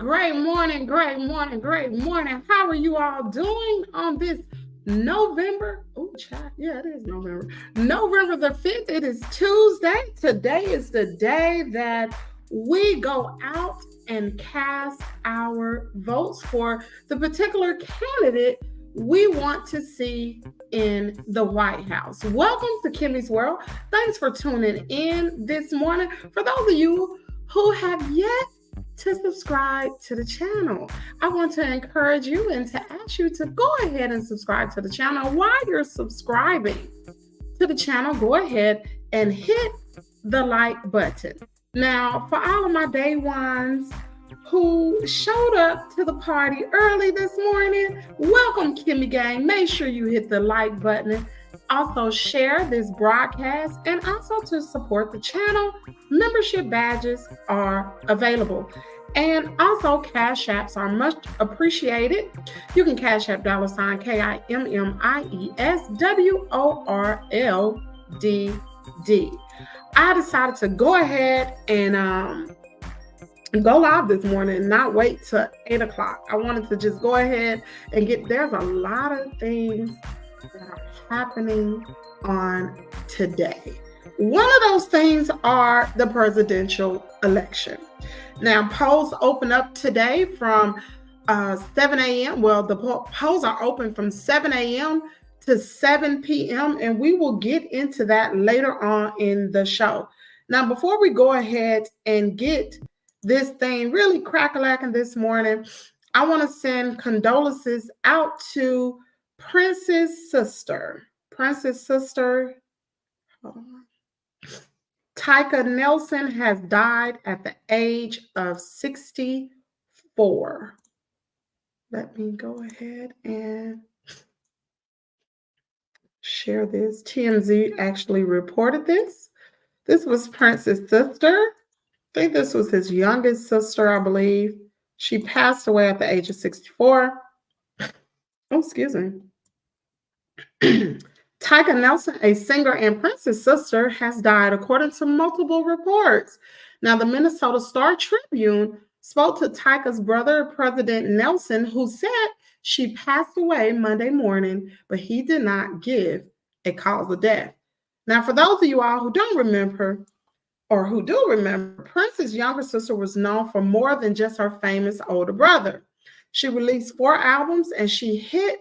Great morning, great morning, great morning. How are you all doing on this November? Oh, child, yeah, it is November. November the 5th. It is Tuesday. Today is the day that we go out and cast our votes for the particular candidate we want to see in the White House. Welcome to Kimmy's World. Thanks for tuning in this morning. For those of you who have yet to subscribe to the channel, I want to encourage you and to ask you to go ahead and subscribe to the channel. While you're subscribing to the channel, go ahead and hit the like button. Now, for all of my day ones who showed up to the party early this morning, welcome, Kimmy Gang. Make sure you hit the like button. Also share this broadcast, and also to support the channel, membership badges are available. And also cash apps are much appreciated. You can cash app $ KIMMIESWORLDD. I decided to go ahead and go live this morning and not wait till 8 o'clock. I wanted to just go ahead and there's a lot of things that are happening on today. One of those things are the presidential election. Now, polls open up today from 7 a.m. Well, the polls are open from 7 a.m. to 7 p.m. and we will get into that later on in the show. Now, before we go ahead and get this thing really crack-a-lacking this morning, I want to send condolences out to Prince's sister. Hold on. Tyka Nelson has died at the age of 64. Let me go ahead and share this. TMZ actually reported this. This was Prince's sister. I think this was his youngest sister, I believe. She passed away at the age of 64. Oh, excuse me. Tyka Nelson, a singer and Prince's sister, has died, according to multiple reports. Now, the Minnesota Star Tribune spoke to Tyka's brother, President Nelson, who said she passed away Monday morning, but he did not give a cause of death. Now, for those of you all who don't remember, or who do remember, Prince's younger sister was known for more than just her famous older brother. She released 4 albums, and she had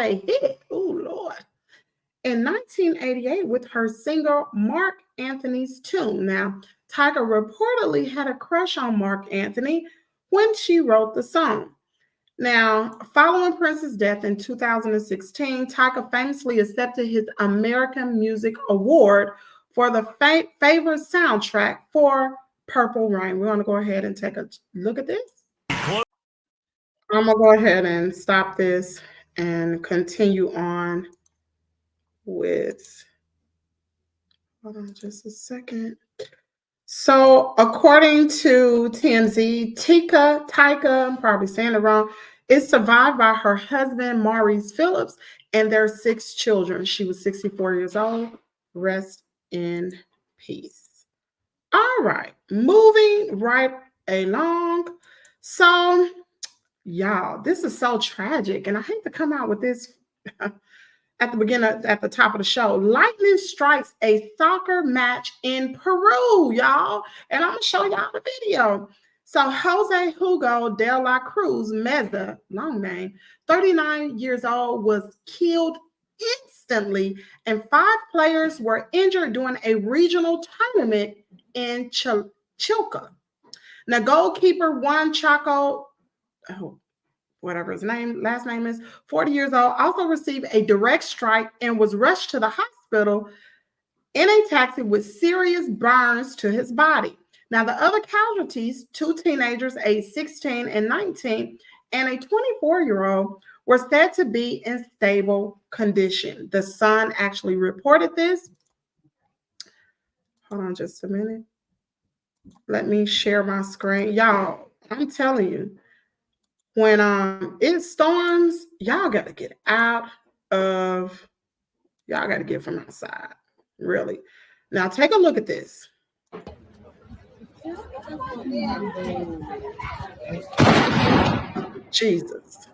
a hit, oh Lord, in 1988 with her single Mark Anthony's Tune. Now, Tyka reportedly had a crush on Mark Anthony when she wrote the song. Now, following Prince's death in 2016, Tyka famously accepted his American Music Award for the favorite soundtrack for Purple Rain. We're going to go ahead and take a look at this. I'm going to go ahead and stop this and continue on with, hold on just a second. So according to TMZ, Tyka, I'm probably saying it wrong, is survived by her husband, Maurice Phillips, and their 6 children. She was 64 years old. Rest in peace. All right, moving right along. So, y'all, this is so tragic, and I hate to come out with this at the top of the show. Lightning strikes a soccer match in Peru, y'all, and I'm gonna show y'all the video. So Jose Hugo de la Cruz Meza, long name, 39 years old, was killed instantly, and 5 players were injured during a regional tournament in Chilca. Now, goalkeeper Juan Chaco, whatever his last name is, 40 years old, also received a direct strike and was rushed to the hospital in a taxi with serious burns to his body. Now, the other casualties, 2 teenagers aged 16 and 19, and a 24-year-old, were said to be in stable condition. The Sun actually reported this. Hold on just a minute. Let me share my screen. Y'all, I'm telling you, when it storms, y'all got to get from outside, really. Now, take a look at this. Jesus.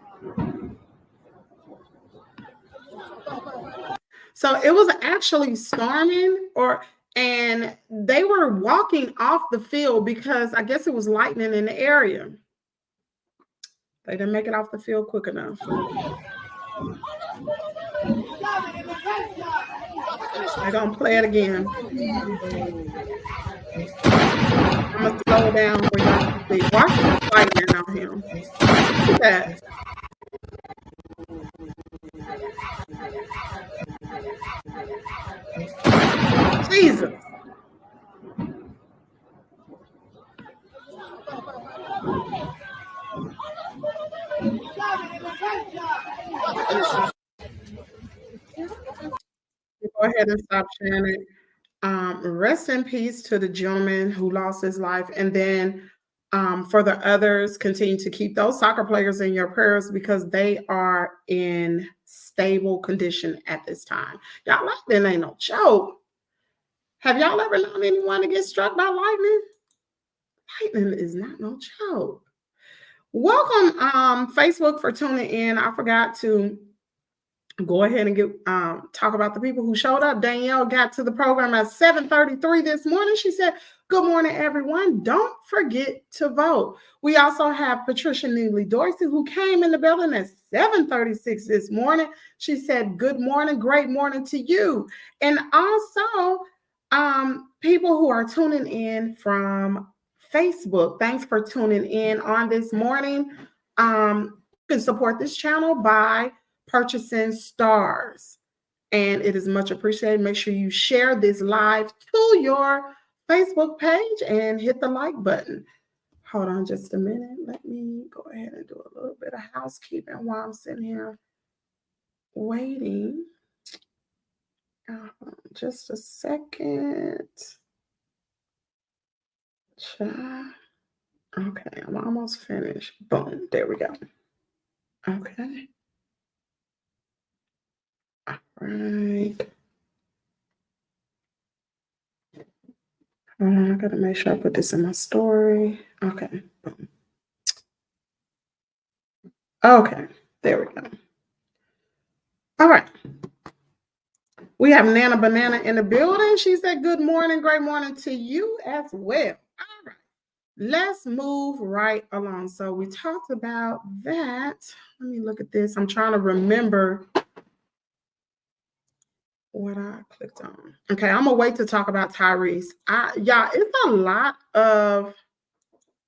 So it was actually storming, and they were walking off the field because I guess it was lightning in the area. They didn't make it off the field quick enough. They're gonna play it again. I'm gonna slow it down for y'all to see. Watch the lightning out here. Look at that. Jesus. Go ahead and stop sharing it. Rest in peace to the gentleman who lost his life. And then for the others, continue to keep those soccer players in your prayers because they are in stable condition at this time. Y'all, lightning ain't no joke. Have y'all ever known anyone to get struck by lightning? Lightning is not no joke. Welcome, Facebook, for tuning in. I forgot to go ahead and get talk about the people who showed up. Danielle got to the program at 7:33 this morning. She said, "Good morning, everyone. Don't forget to vote." We also have Patricia Neely Dorsey, who came in the building at 7:36 this morning. She said, "Good morning, great morning to you." And also, people who are tuning in from Facebook, thanks for tuning in on this morning. You can support this channel by purchasing stars, and it is much appreciated. Make sure you share this live to your Facebook page and hit the like button. Hold on just a minute. Let me go ahead and do a little bit of housekeeping while I'm sitting here waiting. Just a second. Okay, I'm almost finished. Boom, there we go. Okay. All right. Hold on, I gotta make sure I put this in my story. Okay. Boom. Okay, there we go. All right. We have Nana Banana in the building. She said, "Good morning, great morning to you as well." All right. Let's move right along. So we talked about that. Let me look at this. I'm trying to remember what I clicked on. Okay, I'm gonna wait to talk about Tyrese. Y'all, it's a lot of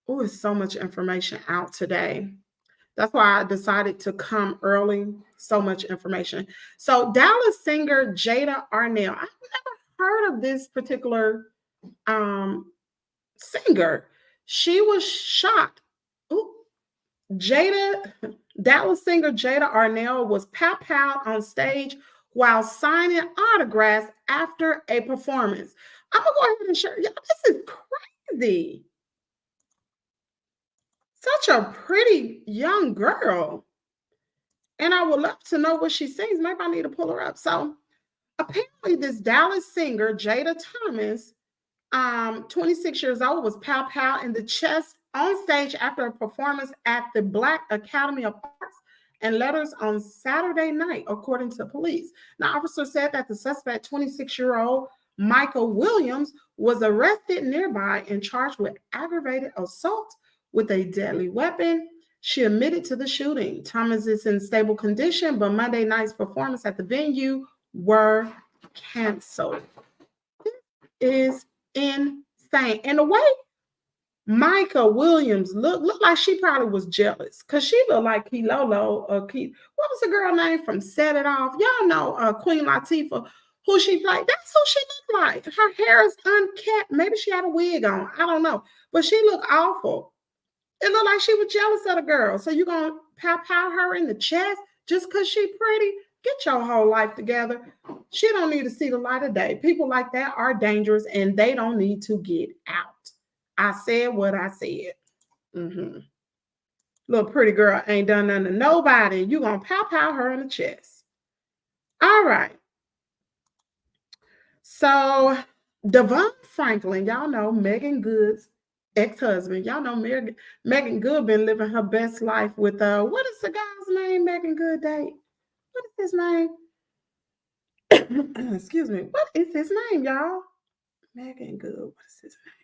it's so much information out today. That's why I decided to come early. So much information. So Dallas singer Jada Arnell. I've never heard of this particular singer. She was shot. Ooh, Dallas singer Jada Arnell was pow-powed on stage while signing autographs after a performance. I'm gonna go ahead and share. Y'all, this is crazy. Such a pretty young girl. And I would love to know what she sings. Maybe I need to pull her up. So apparently this Dallas singer, Jada Thomas, 26 years old, was pow-pow in the chest on stage after a performance at the Black Academy of Arts and Letters on Saturday night, according to police. Now, officers said that the suspect, 26-year-old Michael Williams, was arrested nearby and charged with aggravated assault with a deadly weapon. She admitted to the shooting. Thomas is in stable condition, but Monday night's performance at the venue were canceled. This is insane. And the way Micah Williams looked like she probably was jealous because she looked like Kilolo or what was the girl name from Set It Off? Y'all know Queen Latifah, who she played. That's who she looked like. Her hair is unkept. Maybe she had a wig on. I don't know. But she looked awful. It looked like she was jealous of the girl. So you're going to pow her in the chest just because she pretty? Get your whole life together. She don't need to see the light of day. People like that are dangerous and they don't need to get out. I said what I said. Little pretty girl ain't done nothing to nobody. You going to pow her in the chest. All right. So Devon Franklin, y'all know Megan Good's ex-husband. Y'all know Megan Good been living her best life with what is the guy's name Megan Good date? What is his name? Excuse me. What is his name, y'all? Megan Good. What is his name?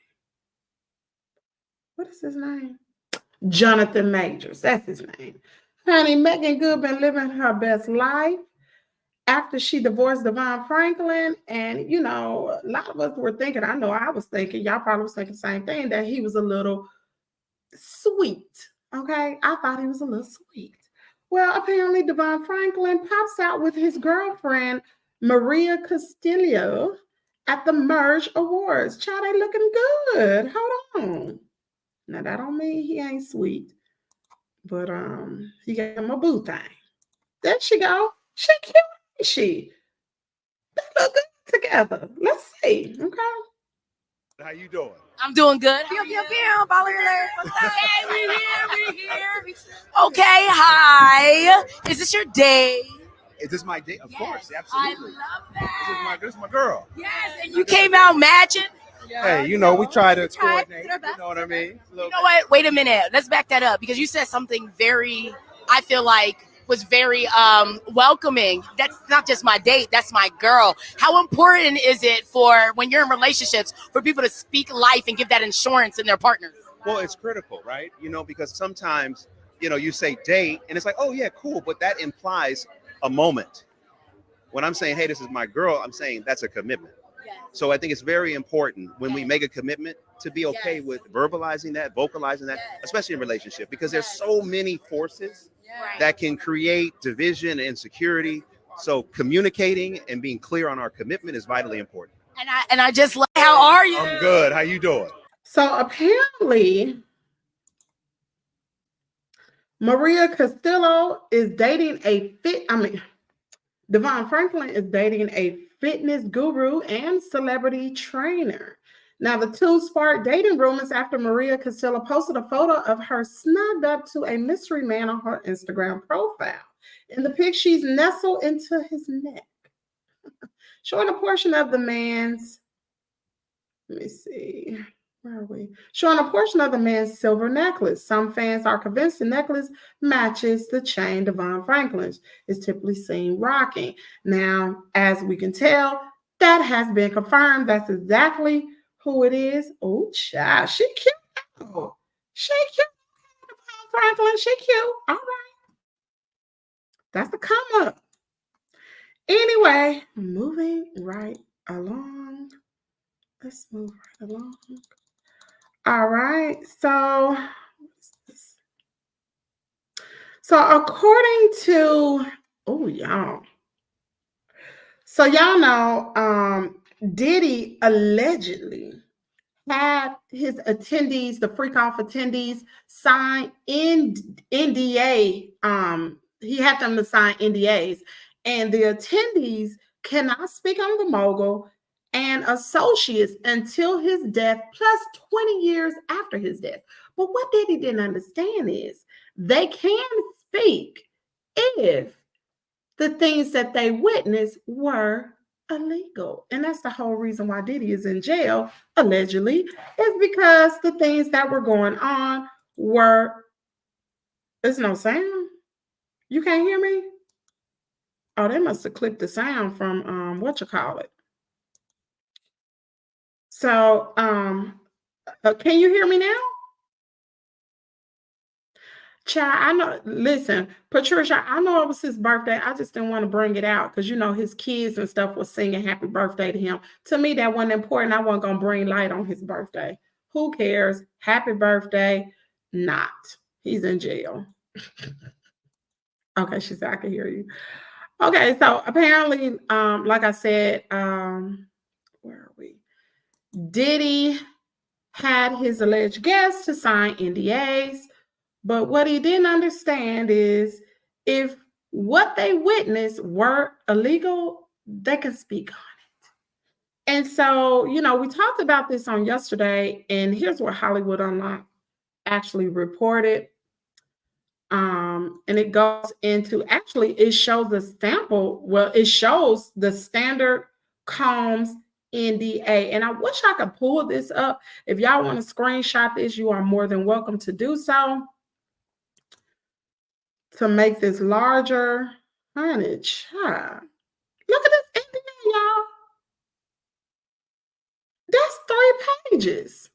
What is his name? Jonathan Majors. That's his name. Honey, Megan Good been living her best life after she divorced Devon Franklin. And, you know, a lot of us were thinking, I know I was thinking, y'all probably was thinking the same thing, that he was a little sweet. Okay. I thought he was a little sweet. Well, apparently Devon Franklin pops out with his girlfriend, Maria Castillo, at the Merge Awards. Child, they looking good. Hold on. Now that don't mean he ain't sweet, but he got him a boo thing. There she go. She cute, ain't she? They look good together. Let's see. Okay. How you doing? I'm doing good. Pew, pew, pew. Ball your leg. Hey, we here. Okay, hi. Is this your day? Is this my date? Of Yes, course, absolutely. I love that. This is my girl. Yes, and you came out matching. Hey, you know, we try to tried. coordinate. You know what I mean? You know what? Wait a minute. Let's back that up because you said something very, I feel like, was very welcoming. That's not just my date, that's my girl. How important is it for when you're in relationships for people to speak life and give that insurance in their partners? Well, it's critical, right? You know, because sometimes, you know, you say date and it's like, oh yeah, cool, but that implies a moment. When I'm saying, hey, this is my girl, I'm saying that's a commitment. Yes. So I think it's very important when we make a commitment to be okay Yes. with verbalizing that, vocalizing that, Yes. especially in relationship, because there's Yes. so many forces Right. that can create division and insecurity. So communicating and being clear on our commitment is vitally important. And I just like, how are you? I'm good. How you doing? So apparently, Maria Castillo is dating Devon Franklin is dating a fitness guru and celebrity trainer. Now, the two sparked dating rumors after Maria Castillo posted a photo of her snugged up to a mystery man on her Instagram profile. In the pic, she's nestled into his neck, showing a portion of the man's, let me see, where are we? Showing a portion of the man's silver necklace. Some fans are convinced the necklace matches the chain Devon Franklin is typically seen rocking. Now, as we can tell, that has been confirmed. That's exactly who it is. Oh, child, she cute. Oh, she cute. Devon Franklin, she cute. All right. That's a come up. Anyway, moving right along. Let's move right along. All right. So according to y'all. So y'all know Diddy allegedly had his attendees, the freak off attendees, sign NDA. He had them to sign NDAs, and the attendees cannot speak on the mogul and associates until his death, plus 20 years after his death. But what Diddy didn't understand is they can speak if the things that they witnessed were illegal. And that's the whole reason why Diddy is in jail, allegedly, is because the things that were going on were, there's no sound. You can't hear me? Oh, they must have clipped the sound from whatchamacallit. So can you hear me now? Child, I know. Listen, Patricia, I know it was his birthday. I just didn't want to bring it out because, you know, his kids and stuff was singing happy birthday to him. To me, that wasn't important. I wasn't going to bring light on his birthday. Who cares? Happy birthday. Not. He's in jail. Okay, she said, I can hear you. Okay, so apparently, like I said, where are we? Diddy had his alleged guests to sign NDAs. But what he didn't understand is if what they witnessed were illegal, they can speak on it. And so, you know, we talked about this on yesterday, and here's what Hollywood Unlocked actually reported. And it goes into, actually, it shows the sample. Well, it shows the standard Combs NDA. And I wish I could pull this up. If y'all want to screenshot this, you are more than welcome to do so. To make this larger, honey, child. Look at this NDA, y'all. That's 3 pages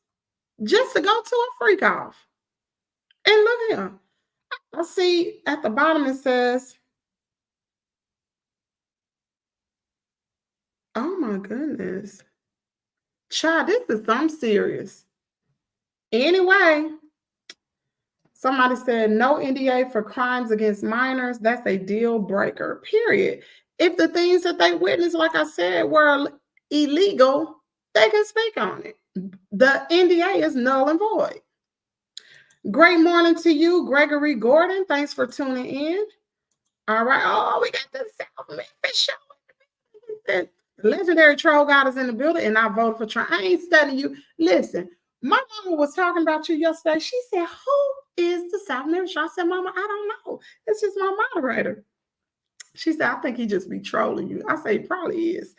just to go to a freak off. And look here. I see at the bottom it says, oh my goodness. Child, this is something serious. Anyway, somebody said no NDA for crimes against minors. That's a deal breaker, period. If the things that they witnessed, like I said, were illegal, they can speak on it. The NDA is null and void. Great morning to you, Gregory Gordon. Thanks for tuning in. All right. Oh, we got the South Memphis show. The legendary troll god is in the building, and I voted for Trump. I ain't studying you. Listen, my mama was talking about you yesterday. She said, who is the South Memphis show? I said, Mama, I don't know. It's just my moderator. She said, I think he just be trolling you. I say, he probably is.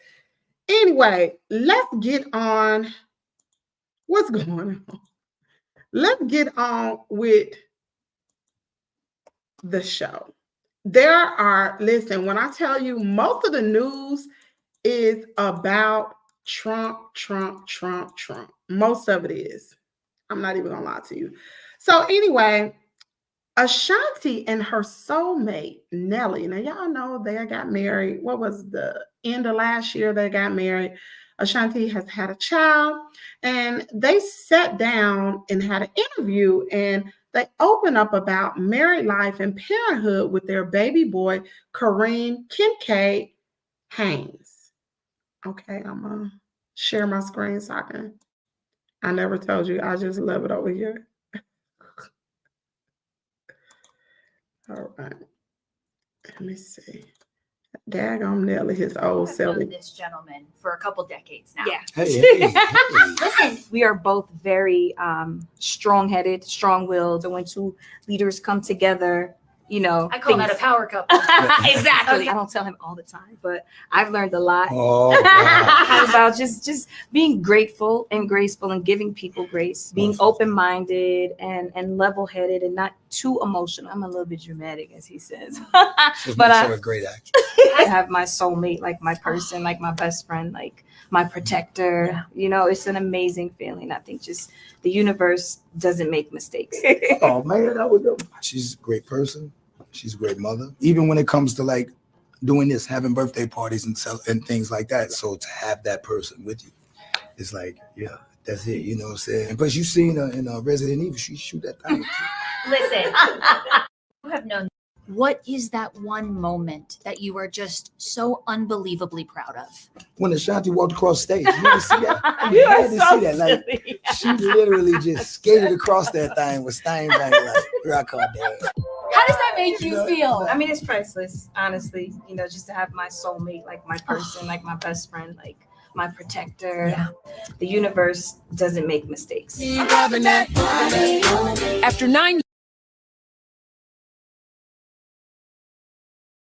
Anyway, let's get on. What's going on? Let's get on with the show. There are, listen, when I tell you most of the news is about Trump. Most of it is. I'm not even gonna lie to you. So anyway, Ashanti and her soulmate, Nelly. Now, y'all know they got married. What was the end of last year they got married? Ashanti has had a child, and they sat down and had an interview, and they opened up about married life and parenthood with their baby boy, Kareem Kincaid Haynes. Okay, I'm going to share my screen so I never told you, I just love it over here. All right, let me see. Daggone Nelly, his old I've self. known this gentleman for a couple decades now. Yeah. Hey. Listen, We are both very strong-headed, strong-willed. And when two leaders come together, you know, I call that a power couple. exactly. I don't tell him all the time, but I've learned a lot Oh, wow. about just being grateful and graceful and giving people grace, being open-minded and level-headed and not too emotional. I'm a little bit dramatic, as he says. Just But makes her a great actress. I have my soulmate, like my person, like my best friend, like my protector. Yeah. You know, it's an amazing feeling. I think just the universe doesn't make mistakes. Oh man, that was dope. She's a great person. She's a great mother. Even when it comes to like doing this, having birthday parties and things like that. So to have that person with you, it's like, yeah, that's it. You know what I'm saying? And plus, you seen her in Resident Evil. She shoot that thing. listen. You have known. What is that one moment that you are just so unbelievably proud of? When Ashanti walked across stage, you didn't see that. You You are had to so see that. Like silly. she literally just skated across that thing with Steinbeck, like rock hard dad. How does that make you Yeah. feel? I mean, it's priceless, honestly. You know, just to have my soulmate, like my person, like my best friend, like my protector. Yeah. The universe doesn't make mistakes. After 9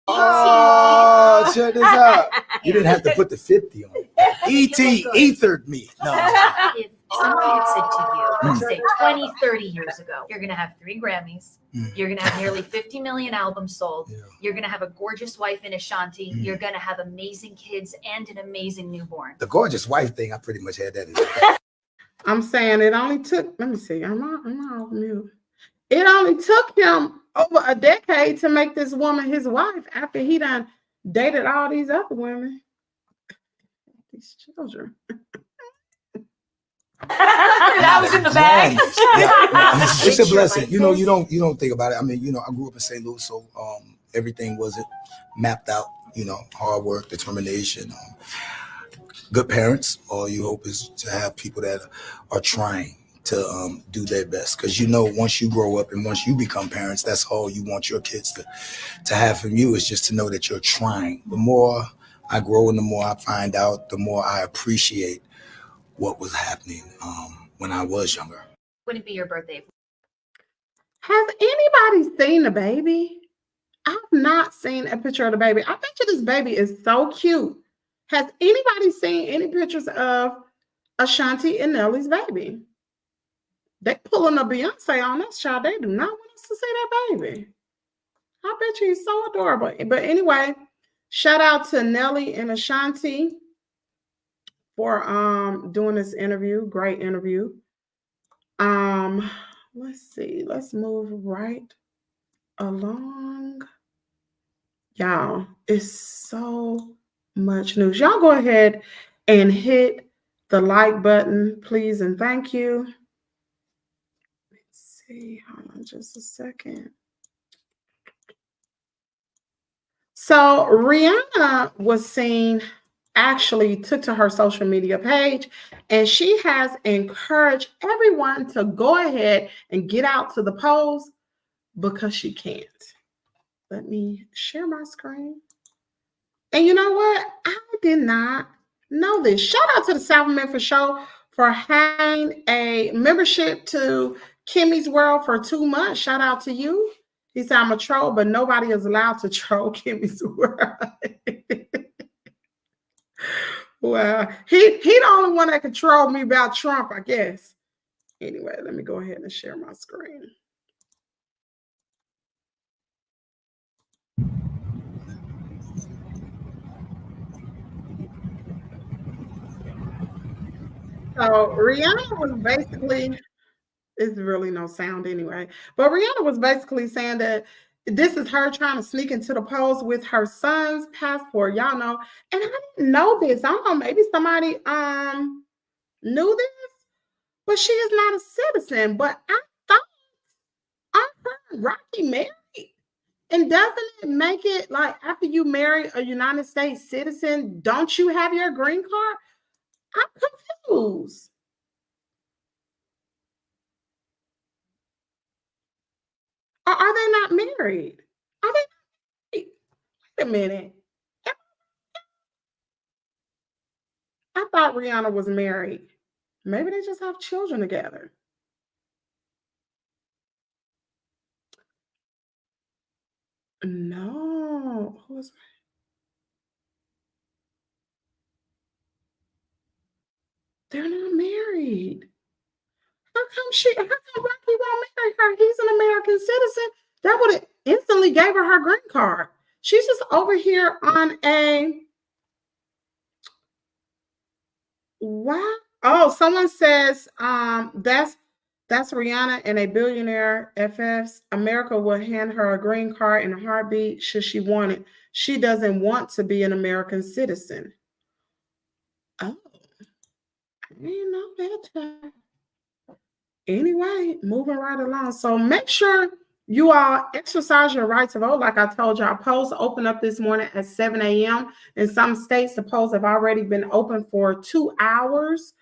Oh, check this out. You didn't have to put the 50 on it. E.T. ethered me. No. If somebody had said to you, say 20, 30 years ago, you're going to have 3 Grammys, you're going to have nearly 50 million albums sold, Yeah. you're going to have a gorgeous wife in Ashanti, you're going to have amazing kids and an amazing newborn. The gorgeous wife thing, I pretty much had that in there. I'm saying it only took, let me see, I'm off mute. It only took him over a decade to make this woman his wife after he done dated all these other women. These children. That was in the bag. Yeah. It's a blessing. You know, you don't think about it. I mean, you know, I grew up in St. Louis, so everything wasn't mapped out, you know, hard work, determination, good parents. All you hope is to have people that are trying to do their best, because you know once you grow up and once you become parents, that's all you want your kids to have from you, is just to know that you're trying. The more I grow and the more I find out, the more I appreciate what was happening when I was younger. Wouldn't it be your birthday? Has anybody seen the baby? I've not seen a picture of the baby. I bet you this baby is so cute. Has anybody seen any pictures of Ashanti and Nelly's baby? They pulling a Beyonce on us, child. They do not want us to see that baby. I bet you he's so adorable. But anyway, shout out to Nelly and Ashanti for doing this interview. Great interview. Let's see. Let's move right along. Y'all, it's so much news. Y'all go ahead and hit the like button, please, and thank you. Let's see. Hold on just a second. So Rihanna was seen, actually took to her social media page, and she has encouraged everyone to go ahead and get out to the polls because she can't. Let me share my screen. And you know what? I did not know this. Shout out to the South Memphis Show for having a membership to Kimmy's World for 2 months. Shout out to you. He said, I'm a troll, but nobody is allowed to troll Kimmy's World. Well, he the only one that can troll me about Trump, I guess. Anyway, let me go ahead and share my screen. So Rihanna was basically, it's really no sound anyway, but Rihanna was basically saying that this is her trying to sneak into the polls with her son's passport. Y'all know, and I didn't know this. I don't know, maybe somebody knew this, but she is not a citizen. But I thought, aren't her and Rocky married? And doesn't it make it like after you marry a United States citizen, don't you have your green card? I'm confused. Or are they not married? Are they not married? Wait a minute. I thought Rihanna was married. Maybe they just have children together. No. Who's they're not married. How come Rocky won't marry her? He's an American citizen. That would have instantly gave her green card. She's just over here on a what? Oh, someone says that's Rihanna and a billionaire FFs. America will hand her a green card in a heartbeat should she want it. She doesn't want to be an American citizen. Oh, I didn't know that. Anyway, moving right along. So make sure you all exercise your right to vote. Like I told y'all, polls open up this morning at 7 a.m. In some states, the polls have already been open for 2 hours.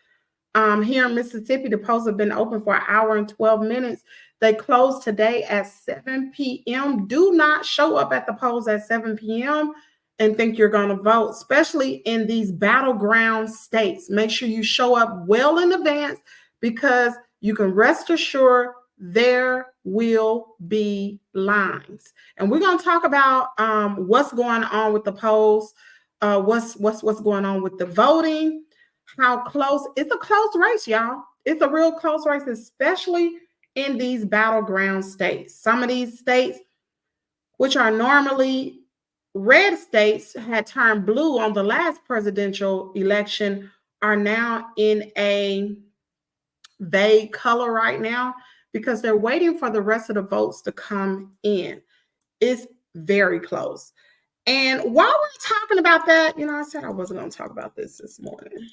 Here in Mississippi, the polls have been open for 1 hour and 12 minutes. They close today at 7 p.m. Do not show up at the polls at 7 p.m. and think you're going to vote, especially in these battleground states. Make sure you show up well in advance because you can rest assured there will be lines. And we're going to talk about what's going on with the polls, what's going on with the voting, how close. It's a close race, y'all. It's a real close race, especially in these battleground states. Some of these states, which are normally red states, had turned blue on the last presidential election, are now in a vague color right now because they're waiting for the rest of the votes to come in. It's very close. And while we're talking about that, I said I wasn't going to talk about this morning.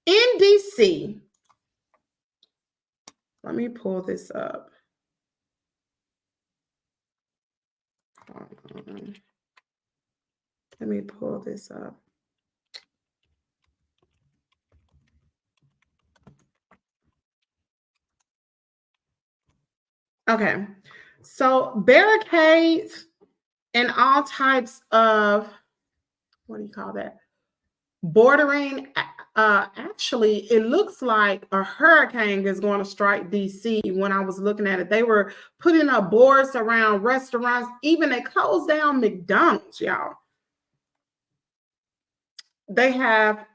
In DC, let me pull this up. Let me pull this up. Okay, so barricades and all types of, what do you call that? Bordering, actually, it looks like a hurricane is going to strike DC. When I was looking at it, they were putting up boards around restaurants. Even they closed down McDonald's, y'all. They have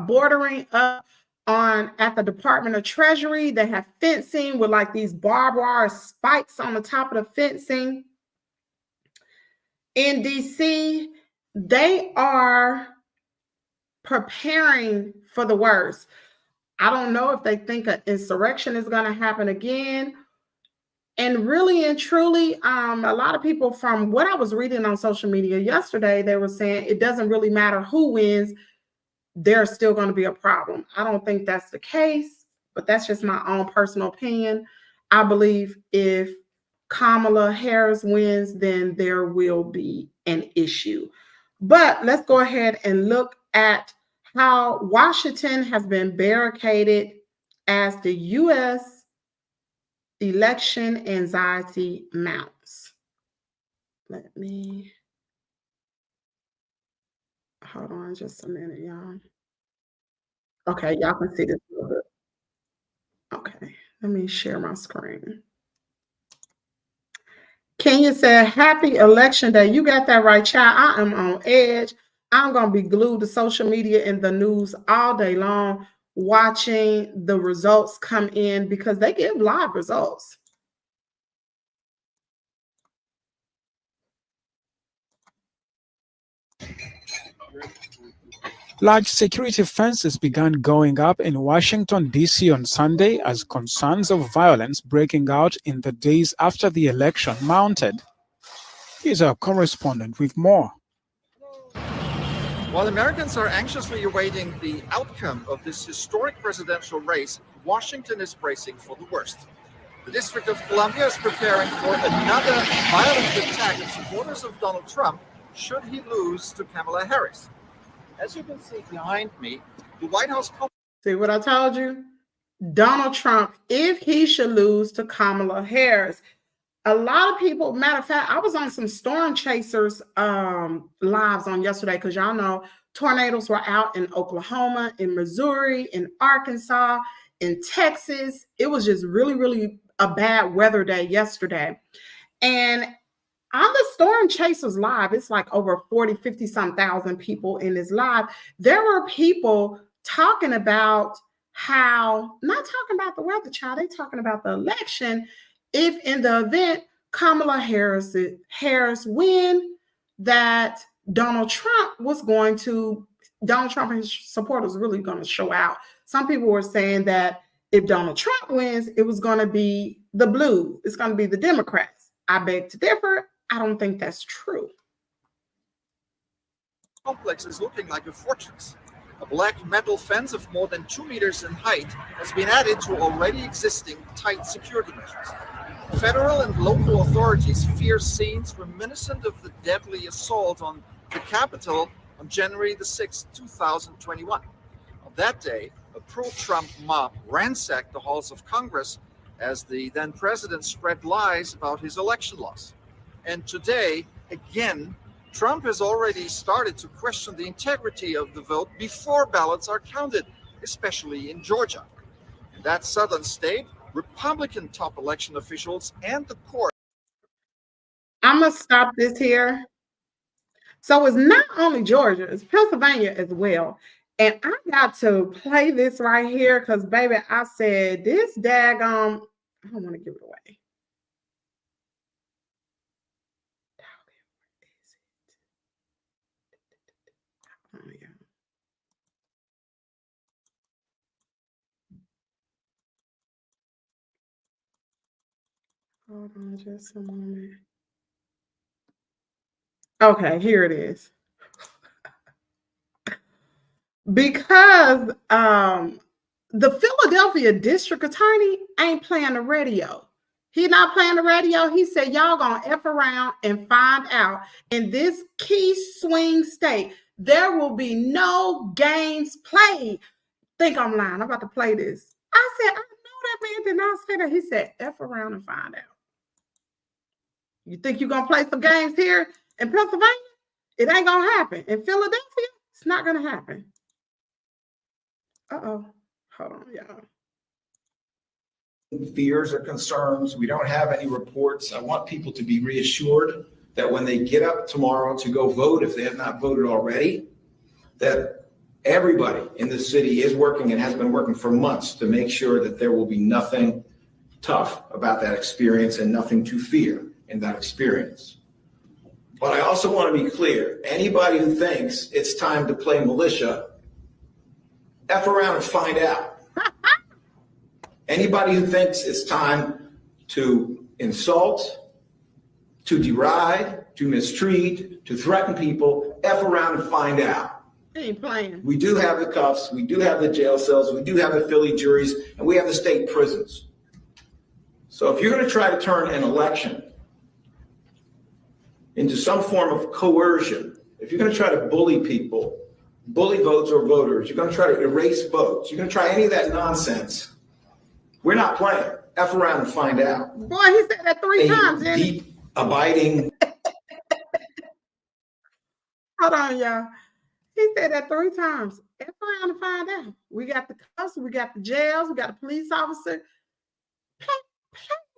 bordering up on at the Department of Treasury. They have fencing with like these barbed wire spikes on the top of the fencing. In DC, they are preparing for the worst. I don't know if they think an insurrection is going to happen again. And really and truly, a lot of people, from what I was reading on social media yesterday, they were saying it doesn't really matter who wins, there's still going to be a problem. I don't think that's the case, but that's just my own personal opinion. I believe if Kamala Harris wins, then there will be an issue. But let's go ahead and look at how Washington has been barricaded as the U.S. election anxiety mounts. Let me hold on just a minute, y'all. Okay, y'all can see this a little bit. Okay, let me share my screen. Kenya said, happy election day. You got that right, child. I am on edge. I'm going to be glued to social media and the news all day long, watching the results come in because they give live results. Large security fences began going up in Washington, D.C. on Sunday as concerns of violence breaking out in the days after the election mounted. Here's our correspondent with more. While Americans are anxiously awaiting the outcome of this historic presidential race, Washington is bracing for the worst. The District of Columbia is preparing for another violent attack of supporters of Donald Trump should he lose to Kamala Harris. As you can see behind me, the White House... See what I told you? Donald Trump, if he should lose to Kamala Harris. A lot of people, matter of fact, I was on some Storm Chasers lives on yesterday because y'all know tornadoes were out in Oklahoma, in Missouri, in Arkansas, in Texas. It was just really, really a bad weather day yesterday. And on the Storm Chasers live, it's like over 40, 50 some thousand people in this live. There were people talking about how, not talking about the weather, child, they talking about the election. If in the event Kamala Harris win, that Donald Trump and his supporters really going to show out. Some people were saying that if Donald Trump wins, it was going to be the blue. It's going to be the Democrats. I beg to differ. I don't think that's true. The complex is looking like a fortress. A black metal fence of more than 2 meters in height has been added to already existing tight security measures. Federal and local authorities fear scenes reminiscent of the deadly assault on the Capitol on January the 6th, 2021. On that day, a pro-Trump mob ransacked the halls of Congress as the then president spread lies about his election loss. And today, again, Trump has already started to question the integrity of the vote before ballots are counted, especially in Georgia. In that southern state, Republican top election officials and the court. I'm going to stop this here. So it's not only Georgia, it's Pennsylvania as well. And I got to play this right here because, baby, I said this daggone, I don't want to give it away. Hold on just a moment. Okay, here it is. Because the Philadelphia district attorney ain't playing the radio. He not playing the radio. He said, y'all gonna F around and find out. In this key swing state, there will be no games played. Think I'm lying. I'm about to play this. I said, I know that man did not say that. He said, F around and find out. You think you're going to play some games here in Pennsylvania? It ain't going to happen. In Philadelphia, it's not going to happen. Uh-oh. Hold on, y'all. Fears or concerns. We don't have any reports. I want people to be reassured that when they get up tomorrow to go vote, if they have not voted already, that Everybody in the city is working and has been working for months to make sure that there will be nothing tough about that experience and nothing to fear in that experience. But I also want to be clear, anybody who thinks it's time to play militia, F around and find out. Anybody who thinks it's time to insult, to deride, to mistreat, to threaten people, F around and find out. He ain't playing. We do have the cuffs, we do have the jail cells, we do have the Philly juries, and we have the state prisons. So if you're going to try to turn an election into some form of coercion, if you're going to try to bully people, bully votes or voters, you're going to try to erase votes, you're going to try any of that nonsense, we're not playing. F around and find out. Boy, he said that 3 times. Didn't he? Deep, abiding. Hold on, y'all. He said that 3 times. F around and find out. We got the cuffs, we got the jails, we got a police officer. Play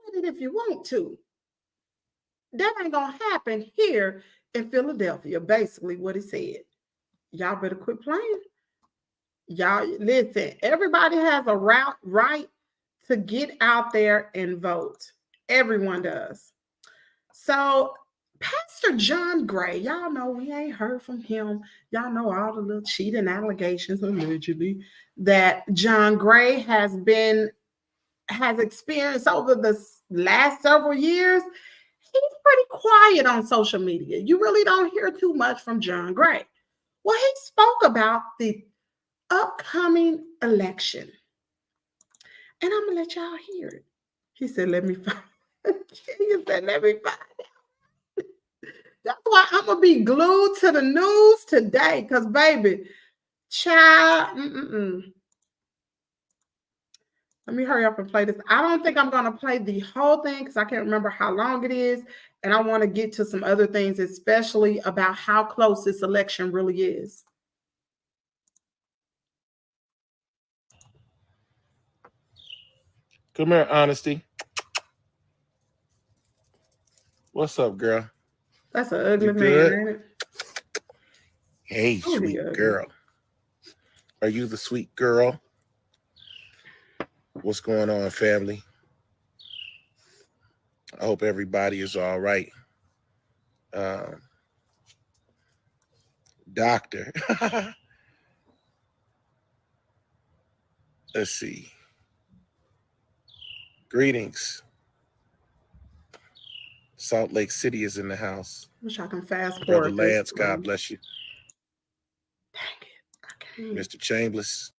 with it if you want to. That ain't gonna happen here in Philadelphia, basically what he said. Y'all better quit playing. Y'all, listen, everybody has a right to get out there and vote. Everyone does. So Pastor John Gray, y'all know we ain't heard from him. Y'all know all the little cheating allegations allegedly that John Gray has experienced over the last several years. He's pretty quiet on social media. You really don't hear too much from John Gray. Well, he spoke about the upcoming election. And I'm gonna let y'all hear it. He said, let me find out. That's why I'm gonna be glued to the news today, because baby, child, let me hurry up and play this. I don't think I'm gonna play the whole thing because I can't remember how long it is, and I want to get to some other things, especially about how close this election really is. Come here, Honesty. What's up, girl? That's an ugly You man, good? ain't it? Hey, Oh, sweet yeah. girl. Are you the sweet girl? What's going on, family? I hope everybody is all right. Doctor. Let's see. Greetings. Salt Lake City is in the house. Wish I can fast Brother forward. Lance, God bless you. Dang it. I can't. Mr. Chambliss,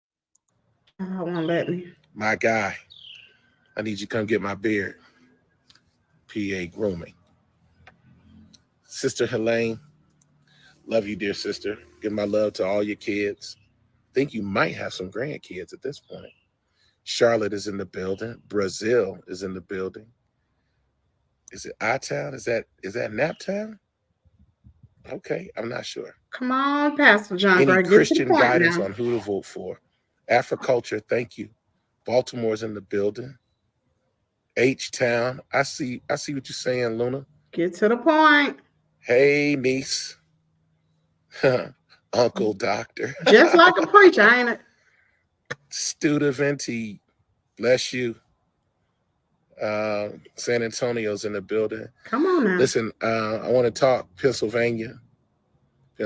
Oh, won't let me. my guy. I need you to come get my beard. PA Grooming. Sister Helene, love you, dear sister. Give my love to all your kids. Think you might have some grandkids at this point. Charlotte is in the building. Brazil is in the building. Is it I-Town? Is that Naptown? Okay, I'm not sure. Come on, Pastor John Gray. Any Get to the Christian point guidance now. on who to vote for? Africulture, thank you. Baltimore's in the building. H-Town. I see what you're saying, Luna. Get to the point. Hey, niece. Uncle Doctor. Just like a preacher, ain't it? Studeventi, bless you. San Antonio's in the building. Come on now. Listen, I want to talk Pennsylvania,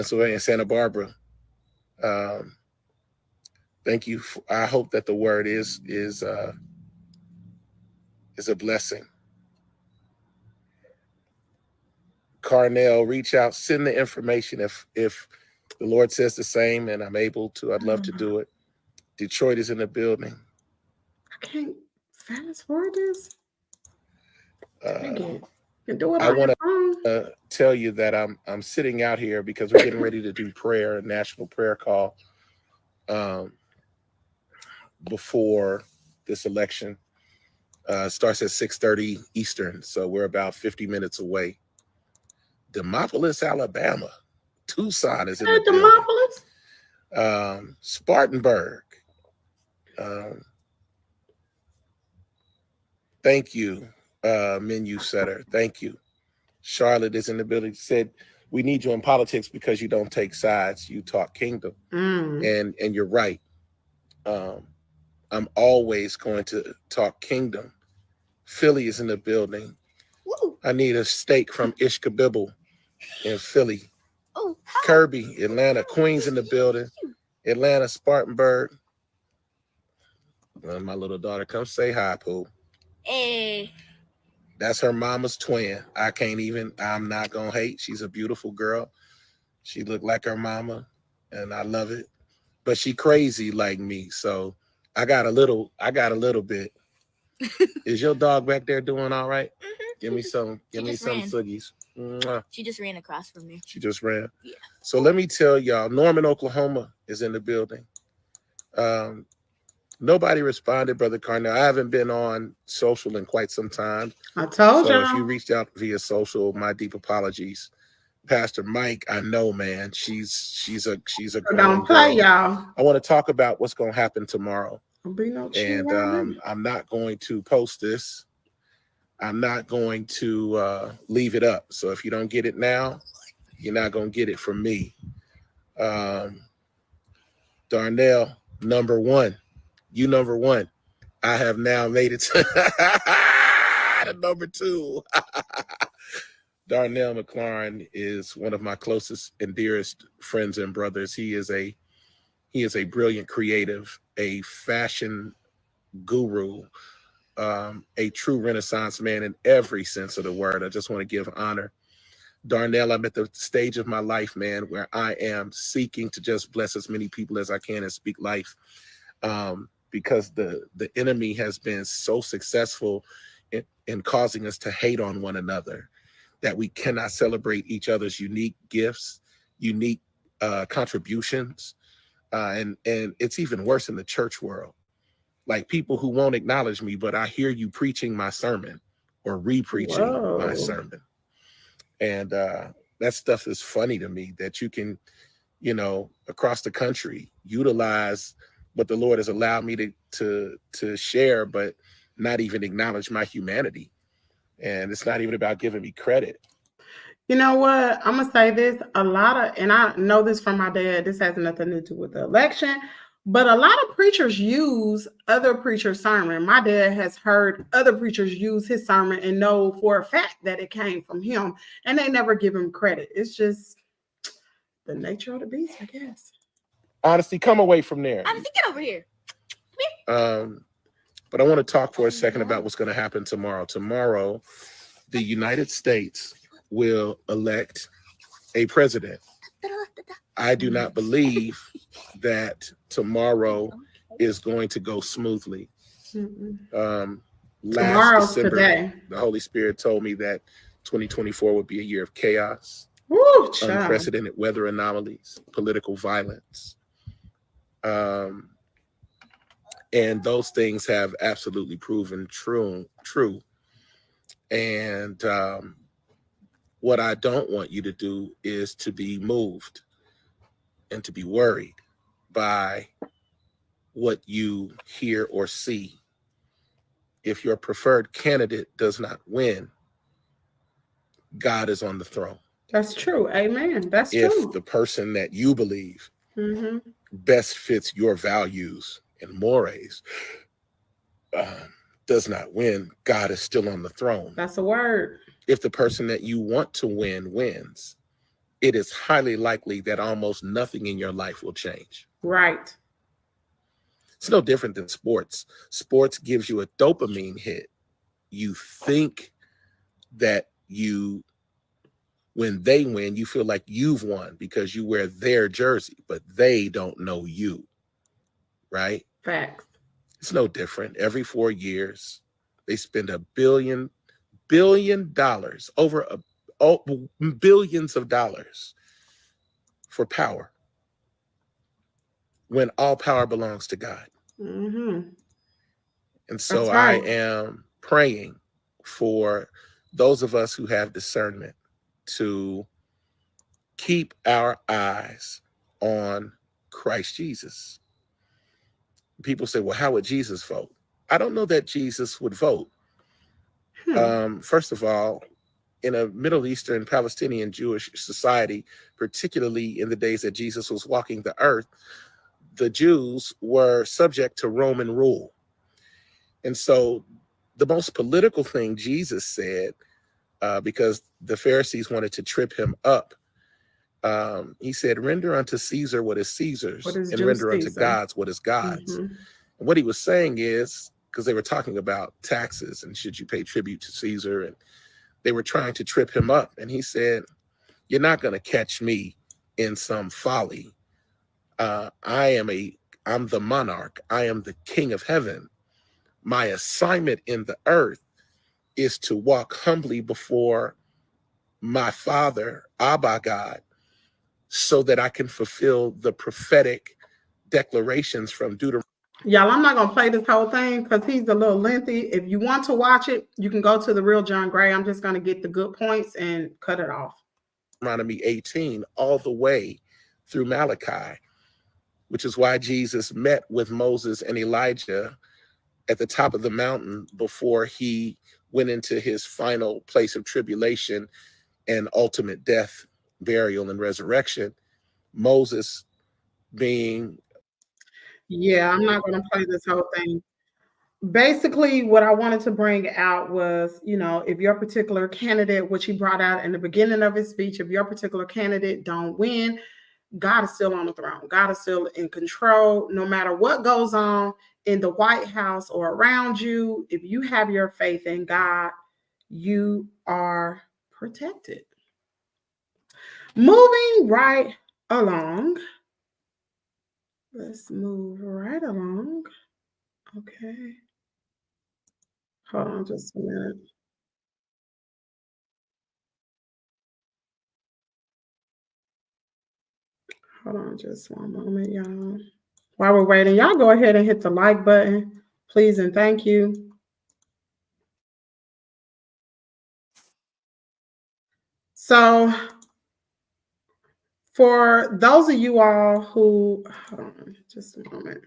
Santa Barbara. Thank you. I hope that the word is a blessing. Carnell, reach out, send the information if the Lord says the same and I'm able to. I'd love to do it. Detroit is in the building. I can't fast forward this. I want to tell you that I'm sitting out here because we're getting ready to do prayer, a national prayer call before this election. Starts at 6:30 Eastern, so we're about 50 minutes away. Demopolis, Alabama. Tucson is in the building. Spartanburg. Thank you, menu setter. Thank you. Charlotte is in the building. Said, We need you in politics because you don't take sides. You talk kingdom. Mm. And you're right. I'm always going to talk kingdom. Philly is in the building. Woo. I need a steak from Ishkabibble in Philly. Oh, Kirby, Atlanta. Queens in the building. Atlanta, Spartanburg. My little daughter, come say hi, Pooh. hey. That's her mama's twin. I'm not going to hate. She's a beautiful girl. She looked like her mama, and I love it. But she crazy like me, so I got a little bit. Is your dog back there doing all right? Give me some suggies. Mwah. She just ran across from me. She just ran. Yeah. So let me tell y'all, Norman, Oklahoma is in the building. Nobody responded, Brother Carnell. I haven't been on social in quite some time. I told So y'all. if you reached out via social, my deep apologies. Pastor Mike, I know, man. She's a Don't play, girl. y'all. I want to talk about what's going to happen tomorrow. There'll be no And I'm not going to post this. I'm not going to leave it up. So if you don't get it now, you're not going to get it from me. Darnell, number one. You number one. I have now made it to number two. Darnell McLaurin is one of my closest and dearest friends and brothers. He is a brilliant creative, a fashion guru, a true Renaissance man in every sense of the word. I just want to give honor. Darnell, I'm at the stage of my life, man, where I am seeking to just bless as many people as I can and speak life. Because the enemy has been so successful in causing us to hate on one another that we cannot celebrate each other's unique gifts, unique contributions. And it's even worse in the church world. Like people who won't acknowledge me, but I hear you preaching my sermon or re-preaching my sermon. And that stuff is funny to me that you can, across the country, utilize what the Lord has allowed me to share, but not even acknowledge my humanity. And it's not even about giving me credit. You know what? I'm going to say this. And I know this from my dad, this has nothing to do with the election, but a lot of preachers use other preachers' sermon. My dad has heard other preachers use his sermon and know for a fact that it came from him, and they never give him credit. It's just the nature of the beast, I guess. Honesty, come away from there. Honesty, get over here. But I want to talk for a second about what's going to happen tomorrow. Tomorrow, the United States will elect a president. I do not believe that tomorrow is going to go smoothly. Last Tomorrow's December, today. the Holy Spirit told me that 2024 would be a year of chaos, unprecedented weather anomalies, political violence. And those things have absolutely proven true. And what I don't want you to do is to be moved and to be worried by what you hear or see. If your preferred candidate does not win, God is on the throne. That's true. Amen. That's if true. the person that you believe best fits your values and mores does not win, God is still on the throne. That's a word. If the person that you want to win wins, it is highly likely that almost nothing in your life will change. Right. It's no different than sports. Sports gives you a dopamine hit. You think that when they win, you feel like you've won because you wear their jersey, but they don't know you, right? Facts. It's no different. Every 4 years, they spend $1 billion, billions of dollars for power, when all power belongs to God. And so I am praying for those of us who have discernment to keep our eyes on Christ Jesus. People say, well, how would Jesus vote? I don't know that Jesus would vote. First of all, in a Middle Eastern Palestinian Jewish society, particularly in the days that Jesus was walking the earth, the Jews were subject to Roman rule. And so the most political thing Jesus said, because the Pharisees wanted to trip him up, he said, render unto Caesar what is Caesar's, and render unto God's what is God's. Mm-hmm. And what he was saying is, because they were talking about taxes and should you pay tribute to Caesar, and they were trying to trip him up. And he said, you're not going to catch me in some folly. I'm the monarch. I am the king of heaven. My assignment in the earth is to walk humbly before my Father, Abba God, so that I can fulfill the prophetic declarations from Deuteronomy. Y'all, I'm not going to play this whole thing because he's a little lengthy. If you want to watch it, you can go to the real John Gray. I'm just going to get the good points and cut it off. Deuteronomy 18 all the way through Malachi, which is why Jesus met with Moses and Elijah at the top of the mountain before he went into his final place of tribulation and ultimate death, burial, and resurrection. Moses being... Yeah, I'm not going to play this whole thing. Basically, what I wanted to bring out was, you know, if your particular candidate, which he brought out in the beginning of his speech, if your particular candidate don't win, God is still on the throne. God is still in control. No matter what goes on in the White House or around you, if you have your faith in God, you are protected. Moving right along. Let's move right along. Okay. Hold on just a minute. Hold on just one moment, y'all. While we're waiting, y'all go ahead and hit the like button, please and thank you. So for those of you all who, hold on just a moment.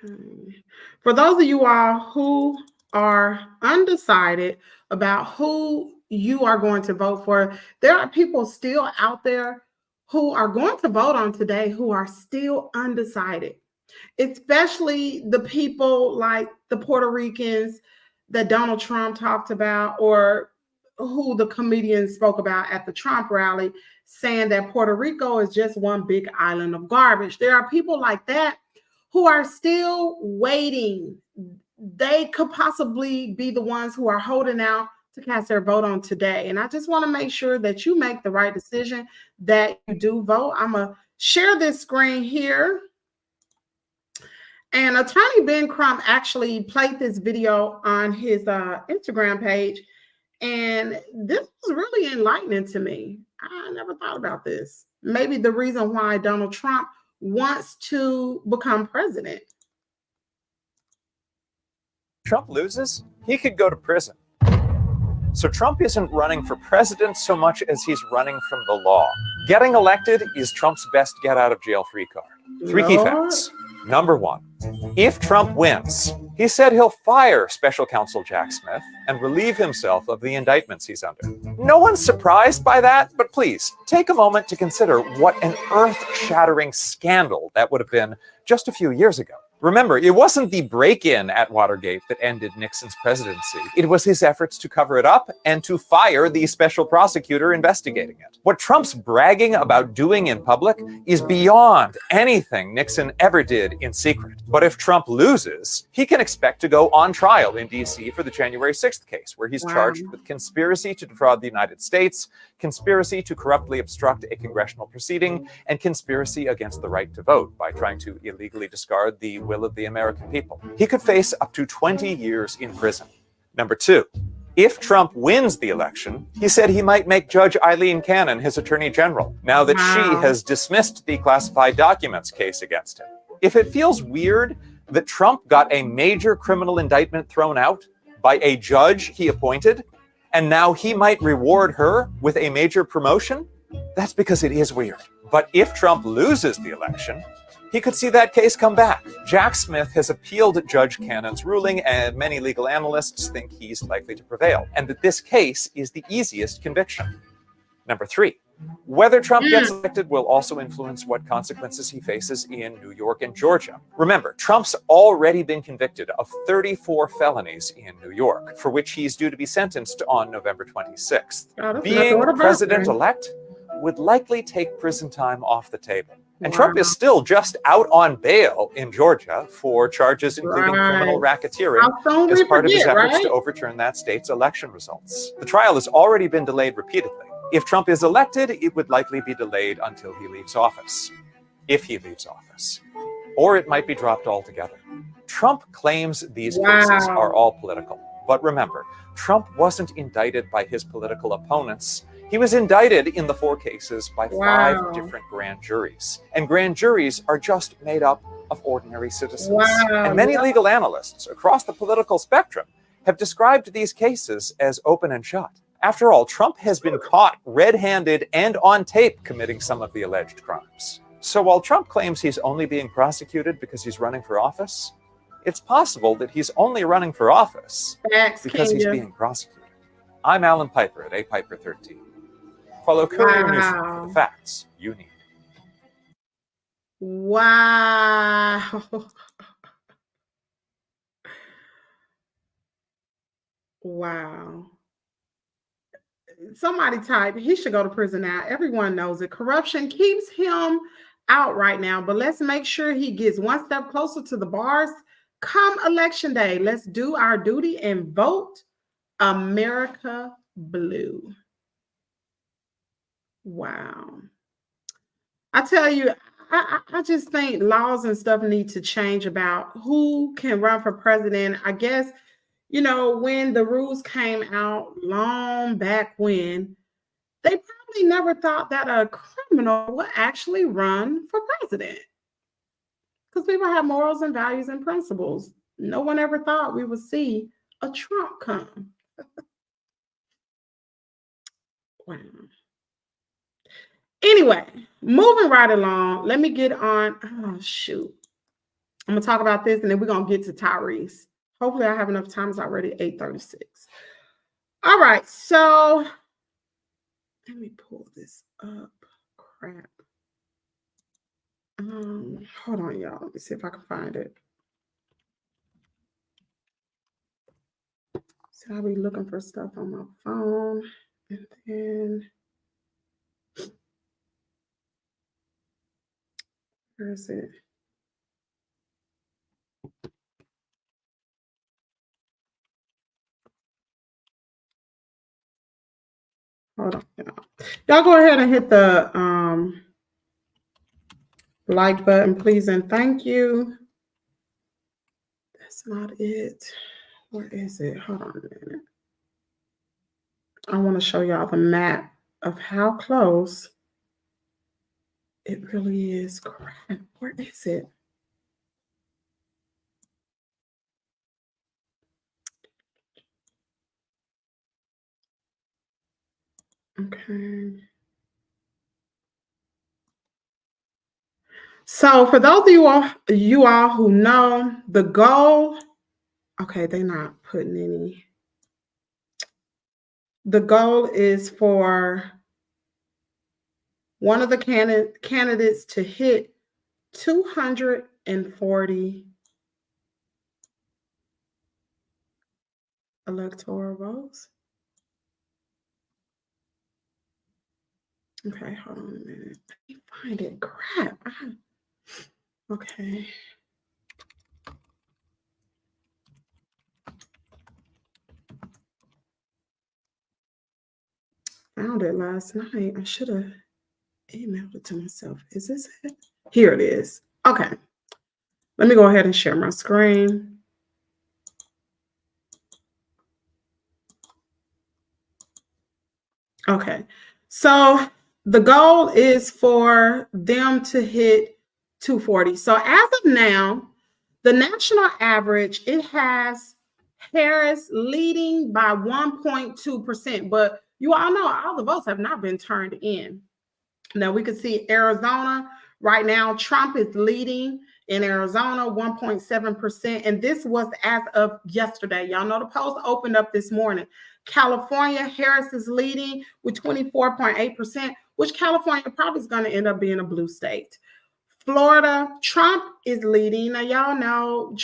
Okay. For those of you all who are undecided about who you are going to vote for, there are people still out there who are going to vote on today who are still undecided, especially the people like the Puerto Ricans that Donald Trump talked about, or who the comedian spoke about at the Trump rally, saying that Puerto Rico is just one big island of garbage. There are people like that who are still waiting. They could possibly be the ones who are holding out to cast their vote on today. And I just want to make sure that you make the right decision, that you do vote. I'm going to share this screen here. And Attorney Ben Crump actually played this video on his Instagram page. And this was really enlightening to me. I never thought about this. Maybe the reason why Donald Trump wants to become president. Trump loses, he could go to prison. So Trump isn't running for president so much as he's running from the law. Getting elected is Trump's best get out of jail free card. Three key facts. Number one, if Trump wins, he said he'll fire special counsel Jack Smith and relieve himself of the indictments he's under. No one's surprised by that, but please take a moment to consider what an earth-shattering scandal that would have been just a few years ago. Remember, it wasn't the break-in at Watergate that ended Nixon's presidency. It was his efforts to cover it up and to fire the special prosecutor investigating it. What Trump's bragging about doing in public is beyond anything Nixon ever did in secret. But if Trump loses, he can expect to go on trial in D.C. for the January 6th case, where he's charged with conspiracy to defraud the United States, conspiracy to corruptly obstruct a congressional proceeding, and conspiracy against the right to vote by trying to illegally discard the will of the American people. He could face up to 20 years in prison. Number two, if Trump wins the election, he said he might make Judge Eileen Cannon his attorney general, now that she has dismissed the classified documents case against him. If it feels weird that Trump got a major criminal indictment thrown out by a judge he appointed, and now he might reward her with a major promotion, that's because it is weird. But if Trump loses the election, He could see that case come back. Jack Smith has appealed Judge Cannon's ruling, and many legal analysts think he's likely to prevail, and that this case is the easiest conviction. Number 3, whether Trump gets elected will also influence what consequences he faces in New York and Georgia. Remember, Trump's already been convicted of 34 felonies in New York, for which he's due to be sentenced on November 26th. Being president-elect would likely take prison time off the table. And Trump is still just out on bail in Georgia for charges including criminal racketeering as part of his efforts to overturn that state's election results. The trial has already been delayed repeatedly. If Trump is elected, it would likely be delayed until he leaves office, if he leaves office, or it might be dropped altogether. Trump claims these cases are all political, but remember, Trump wasn't indicted by his political opponents. He was indicted in the 4 cases by 5 different grand juries. And grand juries are just made up of ordinary citizens. And many legal analysts across the political spectrum have described these cases as open and shut. After all, Trump has been caught red-handed and on tape committing some of the alleged crimes. So while Trump claims he's only being prosecuted because he's running for office, it's possible that he's only running for office because he's being prosecuted. I'm Alan Piper at APiper13. Follow Courier News for the facts you need. Wow. Wow. Somebody type, he should go to prison now. Everyone knows it. Corruption keeps him out right now, but let's make sure he gets one step closer to the bars come election day. Let's do our duty and vote America blue. Wow. I tell you, I just think laws and stuff need to change about who can run for president. I guess, you know, when the rules came out long back when, they probably never thought that a criminal would actually run for president. Because people have morals and values and principles. No one ever thought we would see a Trump come. Wow. Anyway, moving right along, let me get on. Oh, shoot. I'm going to talk about this and then we're going to get to Tyrese. Hopefully I have enough time. It's already 8:36. All right. So let me pull this up. Crap. Hold on, y'all. Let me see if I can find it. So I'll be looking for stuff on my phone. And then where is it? Hold on, y'all. Y'all go ahead and hit the like button, please, and thank you. That's not it. Where is it? Hold on a minute. I want to show y'all the map of how close it really is. Crap. Where is it? Okay. So for those of you all who know, the goal, okay, they're not putting any. The goal is for one of the candidates to hit 240 electoral votes. Okay, hold on a minute. Let me find it. Crap. Okay. Found it last night. I should have emailed it to myself. Is this it? Here it is. Okay. Let me go ahead and share my screen. Okay. So the goal is for them to hit 240. So as of now, the national average, it has Harris leading by 1.2%, but you all know all the votes have not been turned in. Now we can see Arizona Right now, Trump is leading in Arizona, 1.7%. And this was as of yesterday. Y'all know the polls opened up this morning. California, Harris is leading with 24.8%, which California probably is going to end up being a blue state. Florida, Trump is leading. Now, y'all know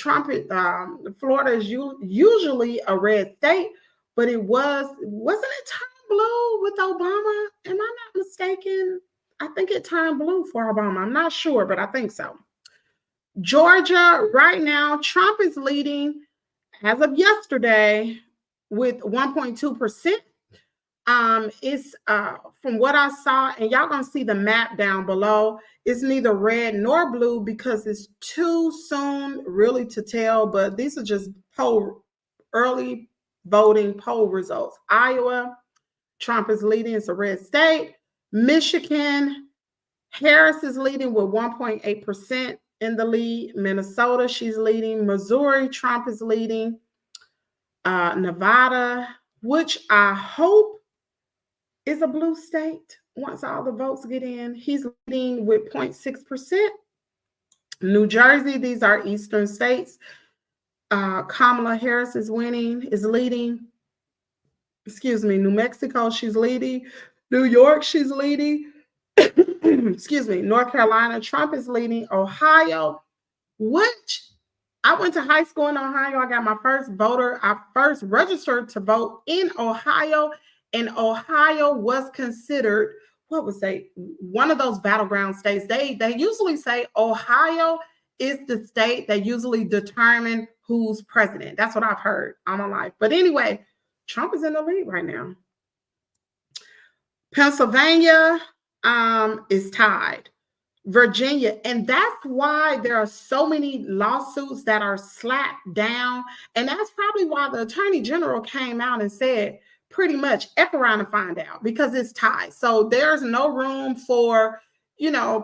Florida is usually a red state, but wasn't it turned blue with Obama? Am I not mistaken? I think it turned blue for Obama. I'm not sure, but I think so. Georgia, right now, Trump is leading as of yesterday with 1.2%. It's from what I saw, and y'all gonna see the map down below. It's neither red nor blue because it's too soon really to tell, but these are just early voting poll results. Iowa, Trump is leading, it's a red state. Michigan, Harris is leading with 1.8% in the lead. Minnesota, she's leading. Missouri, Trump is leading. Nevada, which I hope is a blue state. Once all the votes get in, he's leading with 0.6%. New Jersey, these are eastern states. Kamala Harris is leading. Excuse me, New Mexico, she's leading. New York, she's leading. Excuse me, North Carolina, Trump is leading. Ohio, which I went to high school in Ohio. I got my first voter. I first registered to vote in Ohio. And Ohio was considered, one of those battleground states. They usually say Ohio is the state that usually determine who's president. That's what I've heard all my life. But anyway, Trump is in the lead right now. Pennsylvania is tied. Virginia, and that's why there are so many lawsuits that are slapped down. And that's probably why the Attorney General came out and said, pretty much F around and find out, because it's tied. So there's no room for,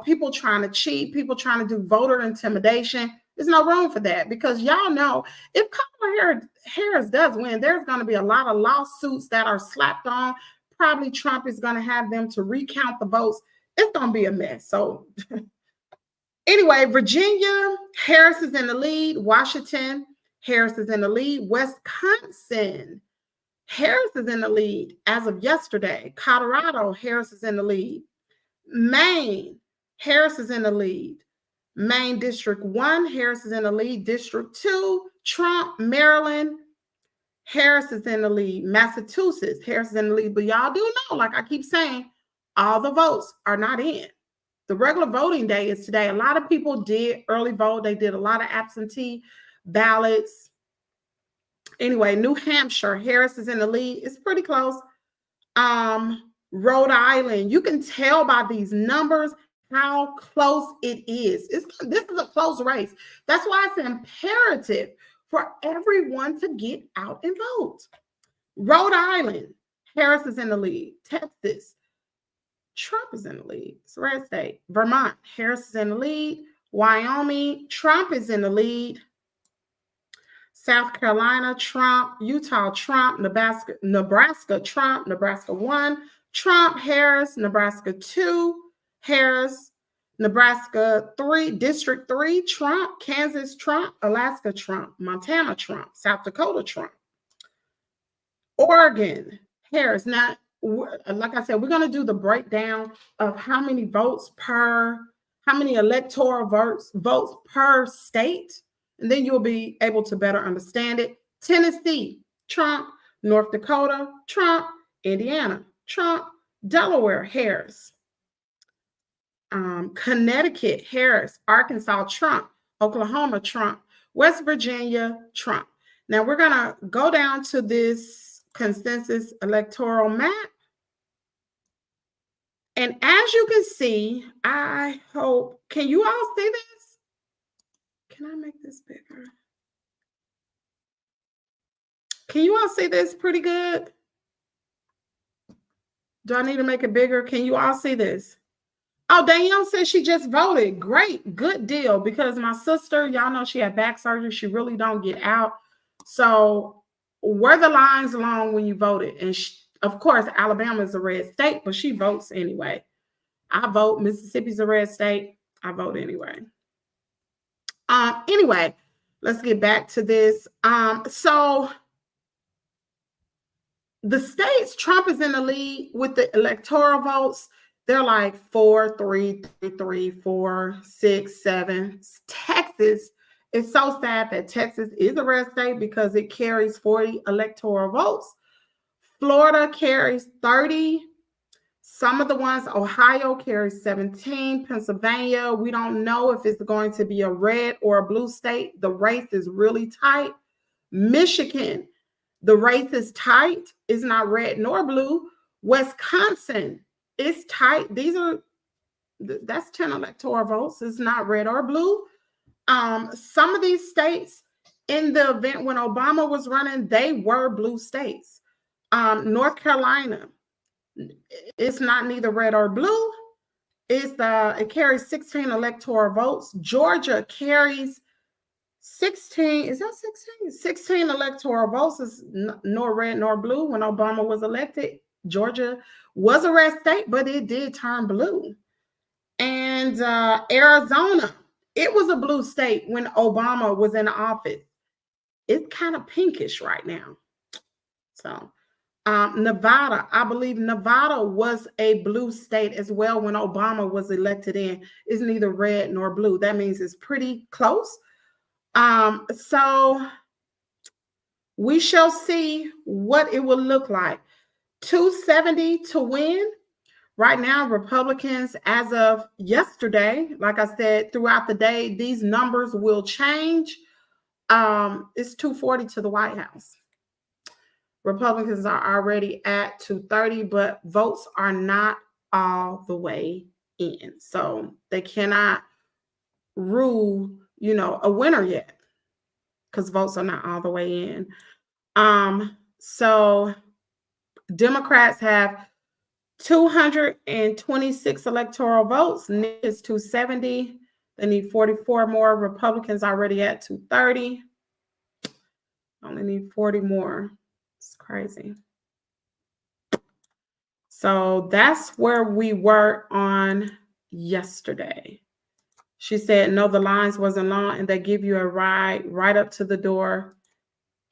people trying to cheat, people trying to do voter intimidation. There's no room for that, because y'all know if Kamala Harris does win, there's going to be a lot of lawsuits that are slapped on. Probably Trump is going to have them to recount the votes. It's going to be a mess. So anyway, Virginia, Harris is in the lead. Washington, Harris is in the lead. Wisconsin, Harris is in the lead as of yesterday. Colorado, Harris is in the lead. Maine, Harris is in the lead. Maine District 1, Harris is in the lead. District 2, Trump. Maryland, Harris is in the lead. Massachusetts, Harris is in the lead. But y'all do know, like I keep saying, all the votes are not in. The regular voting day is today. A lot of people did early vote. They did a lot of absentee ballots. Anyway, New Hampshire, Harris is in the lead. It's pretty close. Rhode Island, you can tell by these numbers how close it is. This is a close race. That's why it's imperative for everyone to get out and vote. Rhode Island, Harris is in the lead. Texas, Trump is in the lead. It's a red state. Vermont, Harris is in the lead. Wyoming, Trump is in the lead. South Carolina, Trump. Utah, Trump. Nebraska, Trump. Nebraska 1, Trump. Harris. Nebraska 2, Harris. Nebraska 3, District 3, Trump. Kansas, Trump. Alaska, Trump. Montana, Trump. South Dakota, Trump. Oregon, Harris. Now, like I said, we're going to do the breakdown of how many electoral votes per state, and then you'll be able to better understand it. Tennessee, Trump. North Dakota, Trump. Indiana, Trump. Delaware, Harris. Connecticut, Harris. Arkansas, Trump. Oklahoma, Trump. West Virginia, Trump. Now we're going to go down to this consensus electoral map. And as you can see, I hope, can you all see this? Can I make this bigger? Can you all see this pretty good? Do I need to make it bigger? Can you all see this? Oh, Danielle says she just voted. Great, good deal. Because my sister, y'all know she had back surgery. She really don't get out. So were the lines long when you voted? And of course, Alabama is a red state, but she votes anyway. I vote. Mississippi's a red state. I vote anyway. Anyway, let's get back to this. So the states, Trump is in the lead with the electoral votes. They're like 4, 3, 3, 3, 4, 6, 7. Texas, it's so sad that Texas is a red state because it carries 40 electoral votes. Florida carries 30. Some of the ones, Ohio carries 17. Pennsylvania, we don't know if it's going to be a red or a blue state. The race is really tight. Michigan, the race is tight. It's not red nor blue. Wisconsin, it's tight. That's 10 electoral votes. It's not red or blue. Some of these states in the event when Obama was running, they were blue states. North Carolina, it's not neither red or blue. It carries 16 electoral votes. Georgia carries 16. Is that 16? 16 electoral votes. Is nor red nor blue. When Obama was elected, Georgia was a red state, but it did turn blue. And Arizona, it was a blue state when Obama was in office. It's kind of pinkish right now. So Nevada, I believe Nevada was a blue state as well when Obama was elected in. It's neither red nor blue. That means it's pretty close. So we shall see what it will look like. 270 to win. Right now, Republicans, as of yesterday, like I said, throughout the day, these numbers will change. It's 240 to the White House. Republicans are already at 230, but votes are not all the way in. So they cannot rule, a winner yet because votes are not all the way in. So Democrats have 226 electoral votes. Nick is 270. They need 44 more. Republicans already at 230. Only need 40 more. It's crazy. So that's where we were on yesterday. She said, no, the lines wasn't long, and they give you a ride right up to the door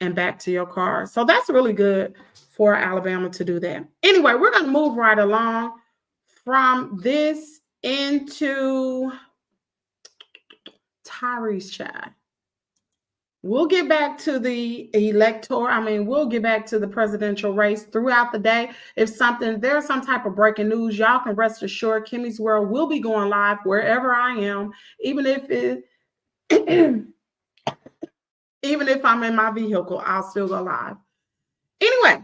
and back to your car. So that's really good for Alabama to do that. Anyway, we're going to move right along from this into Tyrese chat. We'll get back to the we'll get back to the presidential race throughout the day. If there's some type of breaking news, y'all can rest assured Kimmy's World will be going live wherever I am, even if I'm in my vehicle, I'll still go live. Anyway,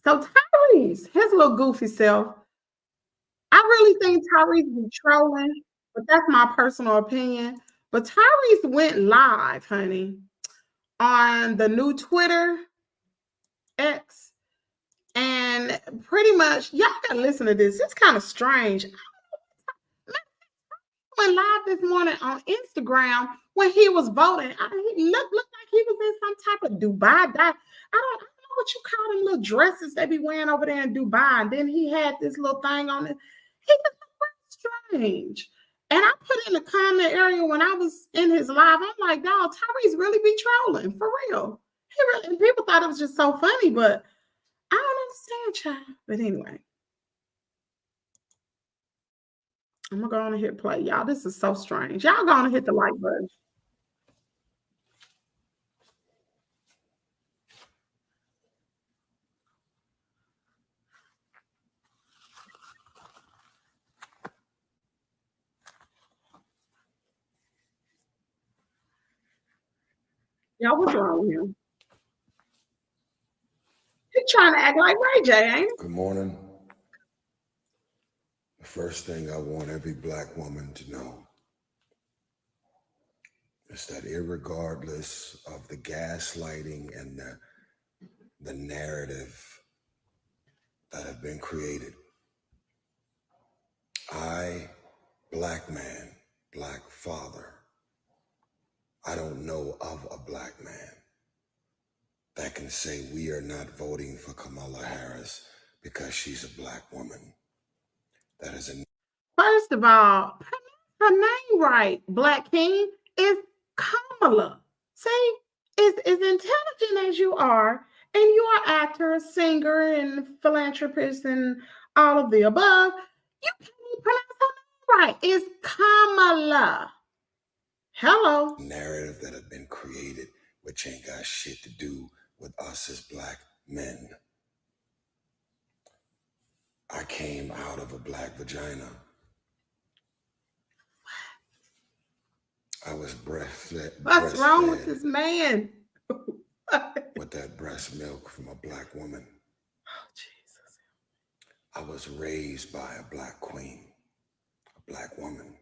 so Tyrese, his little goofy self, I really think Tyrese be trolling, but that's my personal opinion. But Tyrese went live, honey, on the new Twitter X, and pretty much, y'all gotta listen to this. It's kind of strange. I went live this morning on Instagram when he was voting. He looked like he was in some type of Dubai. I don't know what you call them little dresses they be wearing over there in Dubai. And then he had this little thing on it. He was strange. And I put in the comment area when I was in his live, I'm like, dog, Tyrese really be trolling, for real. And people thought it was just so funny, but I don't understand, child. But anyway, I'm going to go on and hit play. Y'all, this is so strange. Y'all go on and hit the like button. Y'all, what's wrong with him? He's trying to act like Ray J, ain't he? Good morning. The first thing I want every Black woman to know is that irregardless of the gaslighting and the narrative that have been created, I, Black man, Black father, I don't know of a Black man that can say we are not voting for Kamala Harris because she's a Black woman. That is a... First of all, her name right, Black King, is Kamala. See, as intelligent as you are, and you are actor, singer, and philanthropist, and all of the above, you can't even pronounce her name right. It's Kamala. Hello. Narrative that have been created, which ain't got shit to do with us as black men. I came out of a black vagina. I was breastfed. What's wrong with this man? With that breast milk from a black woman. Oh, Jesus. I was raised by a black queen, a black woman.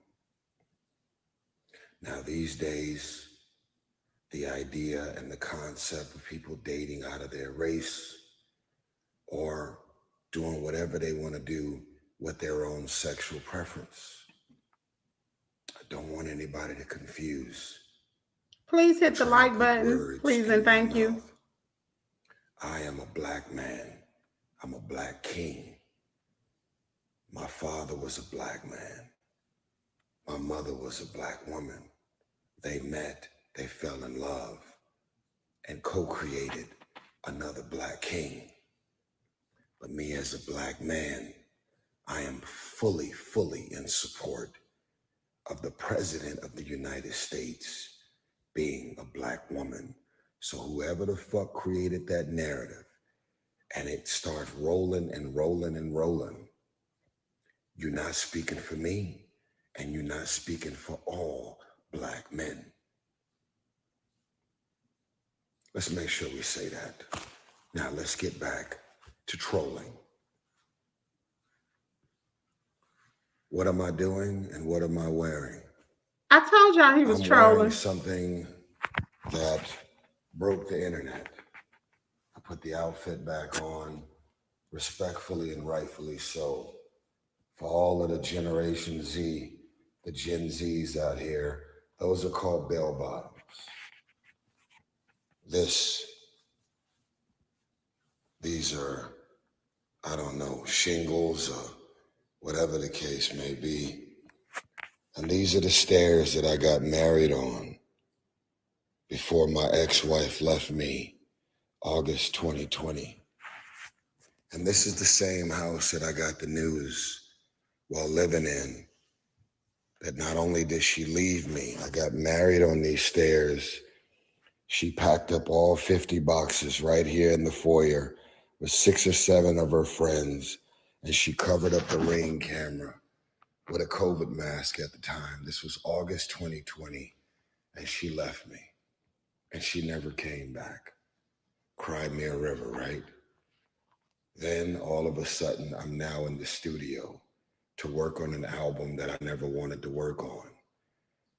Now, these days, the idea and the concept of people dating out of their race or doing whatever they want to do with their own sexual preference. I don't want anybody to confuse. Please hit the like button, please and thank you. I am a black man. I'm a black king. My father was a black man. My mother was a black woman. They met, they fell in love, and co-created another black king. But me as a black man, I am fully in support of the President of the United States being a black woman. So whoever the fuck created that narrative and it starts rolling and rolling and rolling, you're not speaking for me and you're not speaking for all black men. Let's make sure we say that. Now let's get back to trolling. What am I doing and what am I wearing? I told y'all he was I'm trolling. wearing something that broke the internet. I put the outfit back on, respectfully and rightfully so. For all of the Generation Z, the Gen Zs out here, those are called bell bottoms. These are, I don't know, shingles or whatever the case may be. And these are the stairs that I got married on before my ex-wife left me, August 2020. And this is the same house that I got the news while living in, that not only did she leave me, I got married on these stairs. She packed up all 50 boxes right here in the foyer with 6 or 7 of her friends, and she covered up the Ring camera with a COVID mask at the time. This was August 2020, and she left me, and she never came back. Cry me a river, right? Then all of a sudden, I'm now in the studio to work on an album that I never wanted to work on,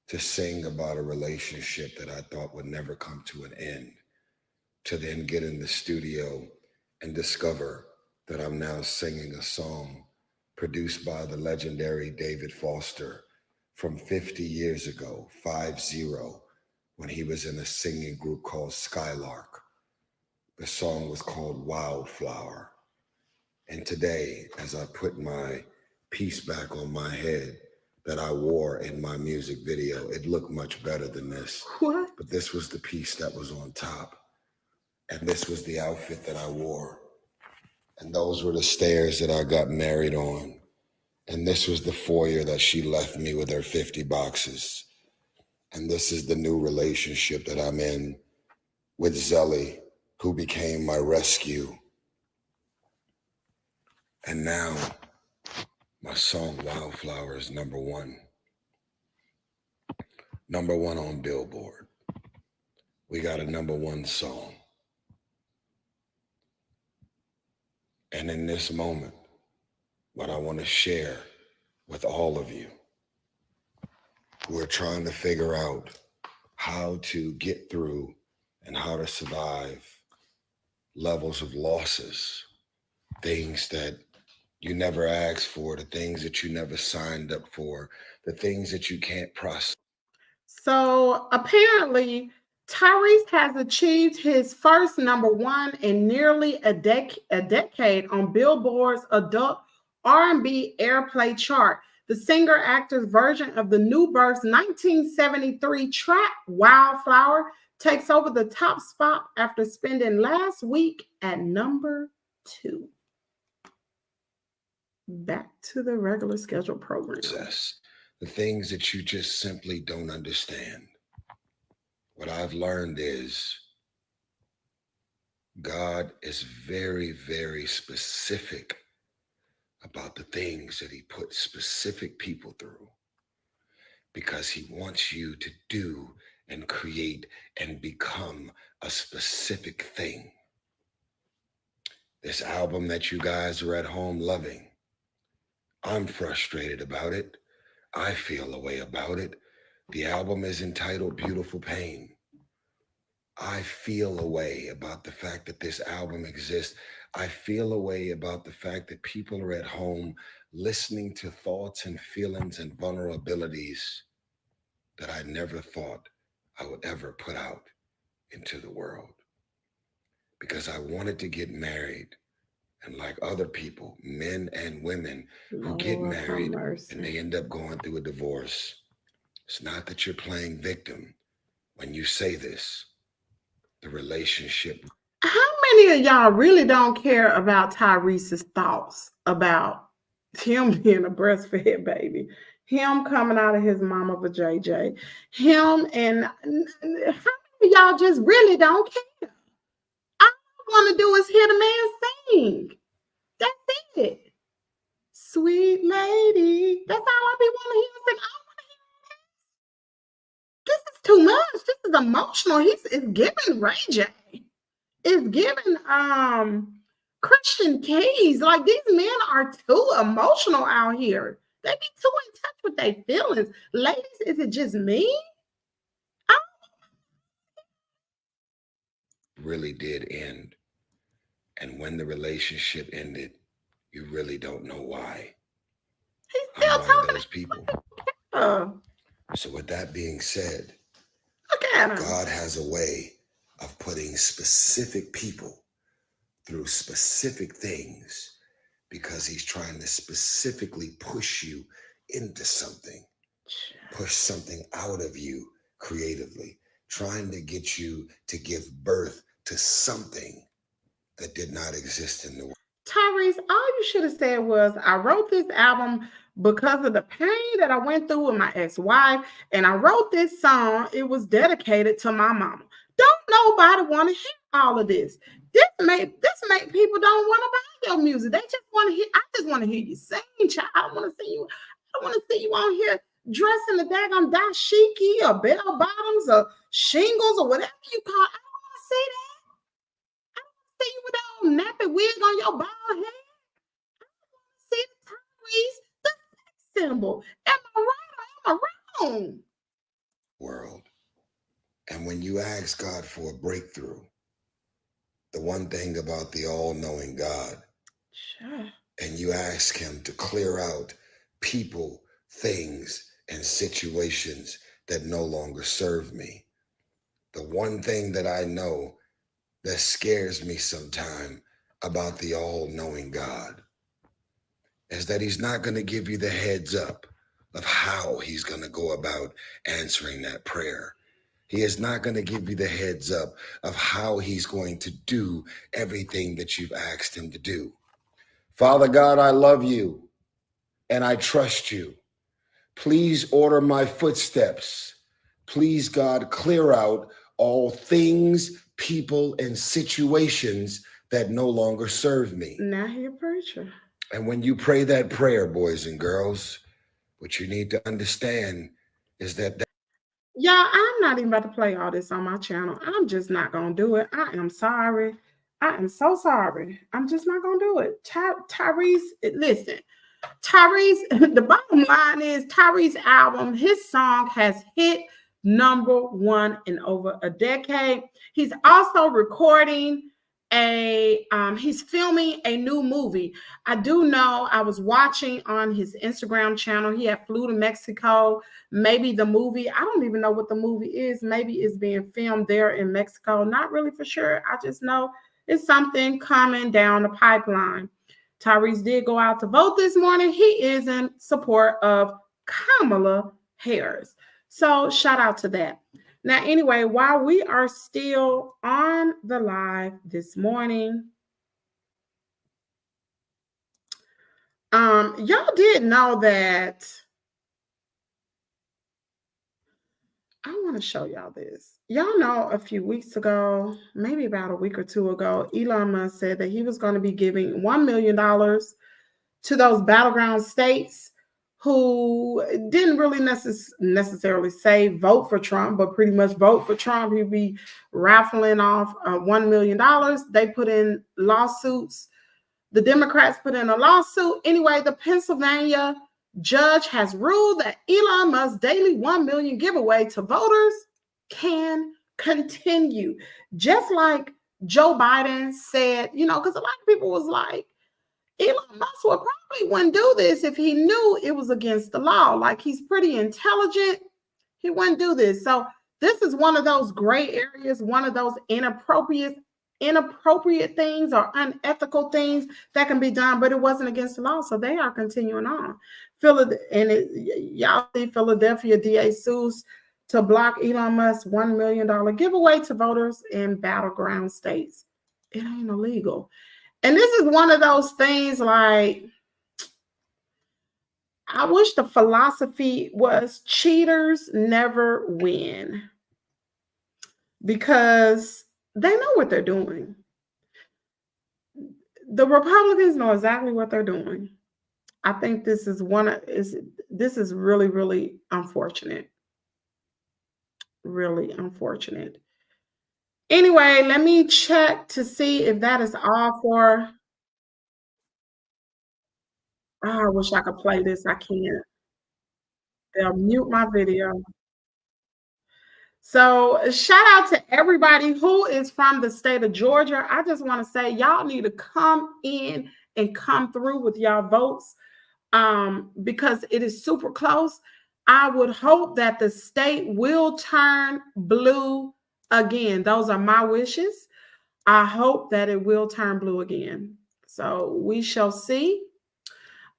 to sing about a relationship that I thought would never come to an end, to then get in the studio and discover that I'm now singing a song produced by the legendary David Foster from 50 years ago, 50, when he was in a singing group called Skylark. The song was called Wildflower. And today, as I put my piece back on my head that I wore in my music video, it looked much better than this. What? But this was the piece that was on top. And this was the outfit that I wore. And those were the stairs that I got married on. And this was the foyer that she left me with her 50 boxes. And this is the new relationship that I'm in with Zelly, who became my rescue. And now my song Wildflower is number 1. Number 1 on Billboard. We got a number 1 song. And in this moment, what I want to share with all of you who are trying to figure out how to get through and how to survive levels of losses, things that you never asked for, the things that you never signed up for, the things that you can't process. So apparently, Tyrese has achieved his first number 1 in nearly a decade on Billboard's adult R&B airplay chart. The singer-actor's version of the New Birth's 1973 track Wildflower takes over the top spot after spending last week at number 2. Back to the regular scheduled program. The things that you just simply don't understand. What I've learned is God is very, very specific about the things that he puts specific people through, because he wants you to do and create and become a specific thing. This album that you guys are at home loving, I'm frustrated about it. I feel a way about it. The album is entitled Beautiful Pain. I feel a way about the fact that this album exists. I feel a way about the fact that people are at home listening to thoughts and feelings and vulnerabilities that I never thought I would ever put out into the world. Because I wanted to get married. And like other people, men and women who get married and they end up going through a divorce, it's not that you're playing victim when you say this. The relationship. How many of y'all really don't care about Tyrese's thoughts about him being a breastfed baby, him coming out of his mama vajayjay, him, and how many of y'all just really don't care? All I want to do is hear the man sing. That's it. Sweet lady. That's all I be want to hear. I want to hear this. This is too much. This is emotional. It's giving Ray J. It's giving Christian Keys. Like, these men are too emotional out here. They be too in touch with their feelings. Ladies, is it just me? Really did end. And when the relationship ended, you really don't know why. I'm one of those people. So with that being said, God has a way of putting specific people through specific things because he's trying to specifically push you into something, push something out of you creatively, trying to get you to give birth to something that did not exist in the world. Tyrese, all you should have said was, I wrote this album because of the pain that I went through with my ex-wife, and I wrote this song. It was dedicated to my mama. Don't nobody want to hear all of this. This make people don't want to buy your music. They just want to hear. I just want to hear you sing, child. I don't want to see you. I don't want to see you on here dressed in the daggone dashiki or bell bottoms or shingles or whatever you call it. I don't want to see that. See you with that old nappy wig on your bald head. See the Tyrese, the sex symbol. Am I right or am I wrong? World. And when you ask God for a breakthrough, the one thing about the all-knowing God, and you ask him to clear out people, things, and situations that no longer serve me, the one thing that I know that scares me sometime about the all-knowing God is that he's not going to give you the heads up of how he's going to go about answering that prayer. He is not going to give you the heads up of how he's going to do everything that you've asked him to do. Father God, I love you and I trust you. Please order my footsteps. Please, God, clear out all things, people, and situations that no longer serve me. Now you're a preacher. And when you pray that prayer, boys and girls, what you need to understand is that y'all, I'm not even about to play all this on my channel. I'm just not going to do it. I am sorry. I am so sorry. I'm just not going to do it. Tyrese, listen. Tyrese, the bottom line is Tyrese's album, his song has hit #1 in over a decade. He's also recording he's filming a new movie. I do know, I was watching on his Instagram channel, he had flew to Mexico. Maybe the movie, I don't even know what the movie is. Maybe it's being filmed there in Mexico. Not really for sure. I just know it's something coming down the pipeline. Tyrese did go out to vote this morning. He is in support of Kamala Harris. So shout out to that. Now, anyway, while we are still on the live this morning, y'all did know that. I want to show y'all this. Y'all know a few weeks ago, maybe about a week or two ago, Elon Musk said that he was going to be giving $1 million to those battleground states who didn't really necessarily say vote for Trump, but pretty much vote for Trump. He'd be raffling off $1 million. They put in lawsuits. The Democrats put in a lawsuit. Anyway, the Pennsylvania judge has ruled that Elon Musk's daily $1 million giveaway to voters can continue. Just like Joe Biden said, because a lot of people was like, Elon Musk would probably wouldn't do this if he knew it was against the law. Like, he's pretty intelligent. He wouldn't do this. So this is one of those gray areas, one of those inappropriate things or unethical things that can be done, but it wasn't against the law. So they are continuing on. Y'all see Philadelphia DA sues to block Elon Musk's $1 million giveaway to voters in battleground states. It ain't illegal. And this is one of those things, like, I wish the philosophy was cheaters never win, because they know what they're doing. The Republicans know exactly what they're doing. I think this is really, really unfortunate. Really unfortunate. Anyway, let me check to see if that is all for. Oh, I wish I could play this. I can't. They'll mute my video. So shout out to everybody who is from the state of Georgia. I just want to say y'all need to come in and come through with y'all votes, because it is super close. I would hope that the state will turn blue again. Those are my wishes. I hope that it will turn blue again. So we shall see.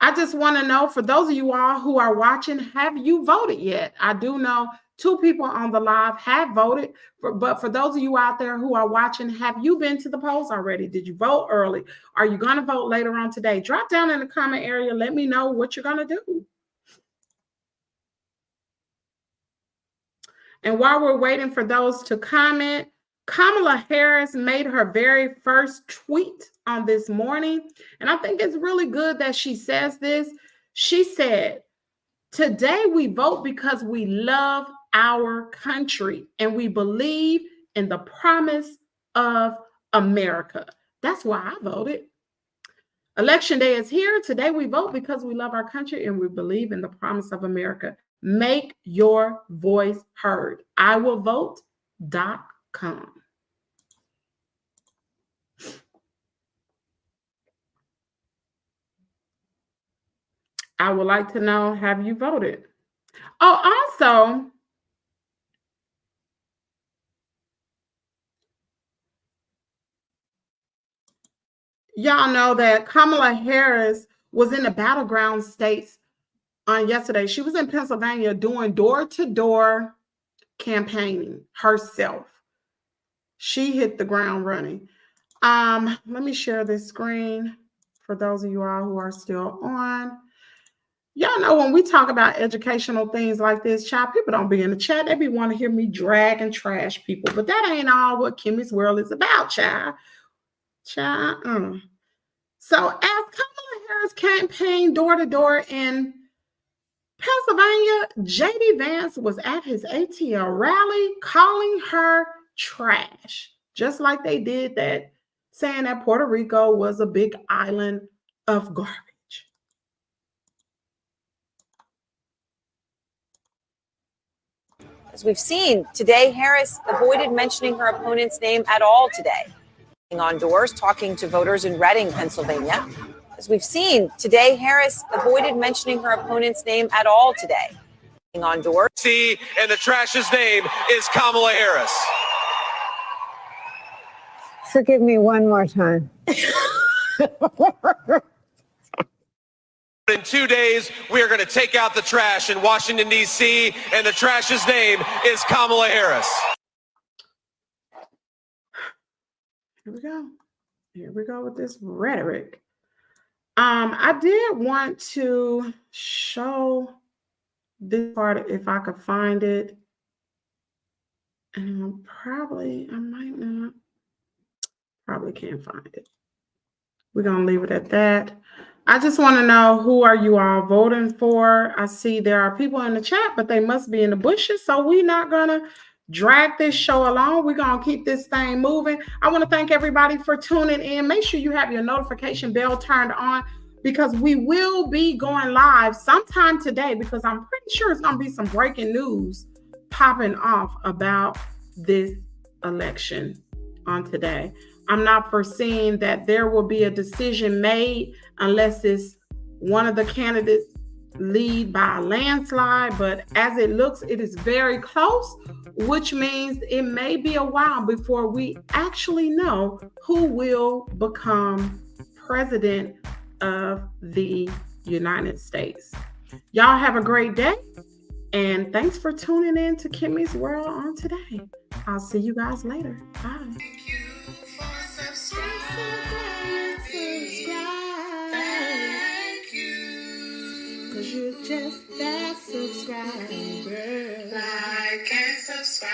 I just want to know, for those of you all who are watching, have you voted yet? I do know 2 people on the live have voted, but for those of you out there who are watching, have you been to the polls already? Did you vote early? Are you going to vote later on today? Drop down in the comment area. Let me know what you're going to do. And while we're waiting for those to comment, Kamala Harris made her very first tweet on this morning. And I think it's really good that she says this. She said, "Today we vote because we love our country and we believe in the promise of America." That's why I voted. Election day is here. Today we vote because we love our country and we believe in the promise of America. Make your voice heard. iwillvote.com. I would like to know, have you voted? Oh, also, y'all know that Kamala Harris was in the battleground states on yesterday. She was in Pennsylvania doing door-to-door campaigning herself. She hit the ground running. Let me share this screen for those of you all who are still on. Y'all know when we talk about educational things like this, child, people don't be in the chat. They be want to hear me drag and trash people, but that ain't all what Kimmy's World is about, child. Child. So as Kamala Harris campaigned door to door in Pennsylvania, J.D. Vance was at his ATL rally calling her trash, just like they did that, saying that Puerto Rico was a big island of garbage. As we've seen today, Harris avoided mentioning her opponent's name at all today. On doors, talking to voters in Reading, Pennsylvania. As we've seen today, Harris avoided mentioning her opponent's name at all today. On doors. See, and the trash's name is Kamala Harris. Forgive me one more time. In 2 days, we are going to take out the trash in Washington, D.C., and the trash's name is Kamala Harris. Here we go. Here we go with this rhetoric. I did want to show this part if I could find it. And I might not. Probably can't find it. We're going to leave it at that. I just want to know, who are you all voting for? I see there are people in the chat, but they must be in the bushes. So we're not going to drag this show along. We're going to keep this thing moving. I want to thank everybody for tuning in. Make sure you have your notification bell turned on, because we will be going live sometime today, because I'm pretty sure it's going to be some breaking news popping off about this election on today. I'm not foreseeing that there will be a decision made unless it's one of the candidates lead by a landslide. But as it looks, it is very close, which means it may be a while before we actually know who will become president of the United States. Y'all have a great day. And thanks for tuning in to Kimmy's World on today. I'll see you guys later. Bye. Cause you're just that subscriber. Like and subscribe.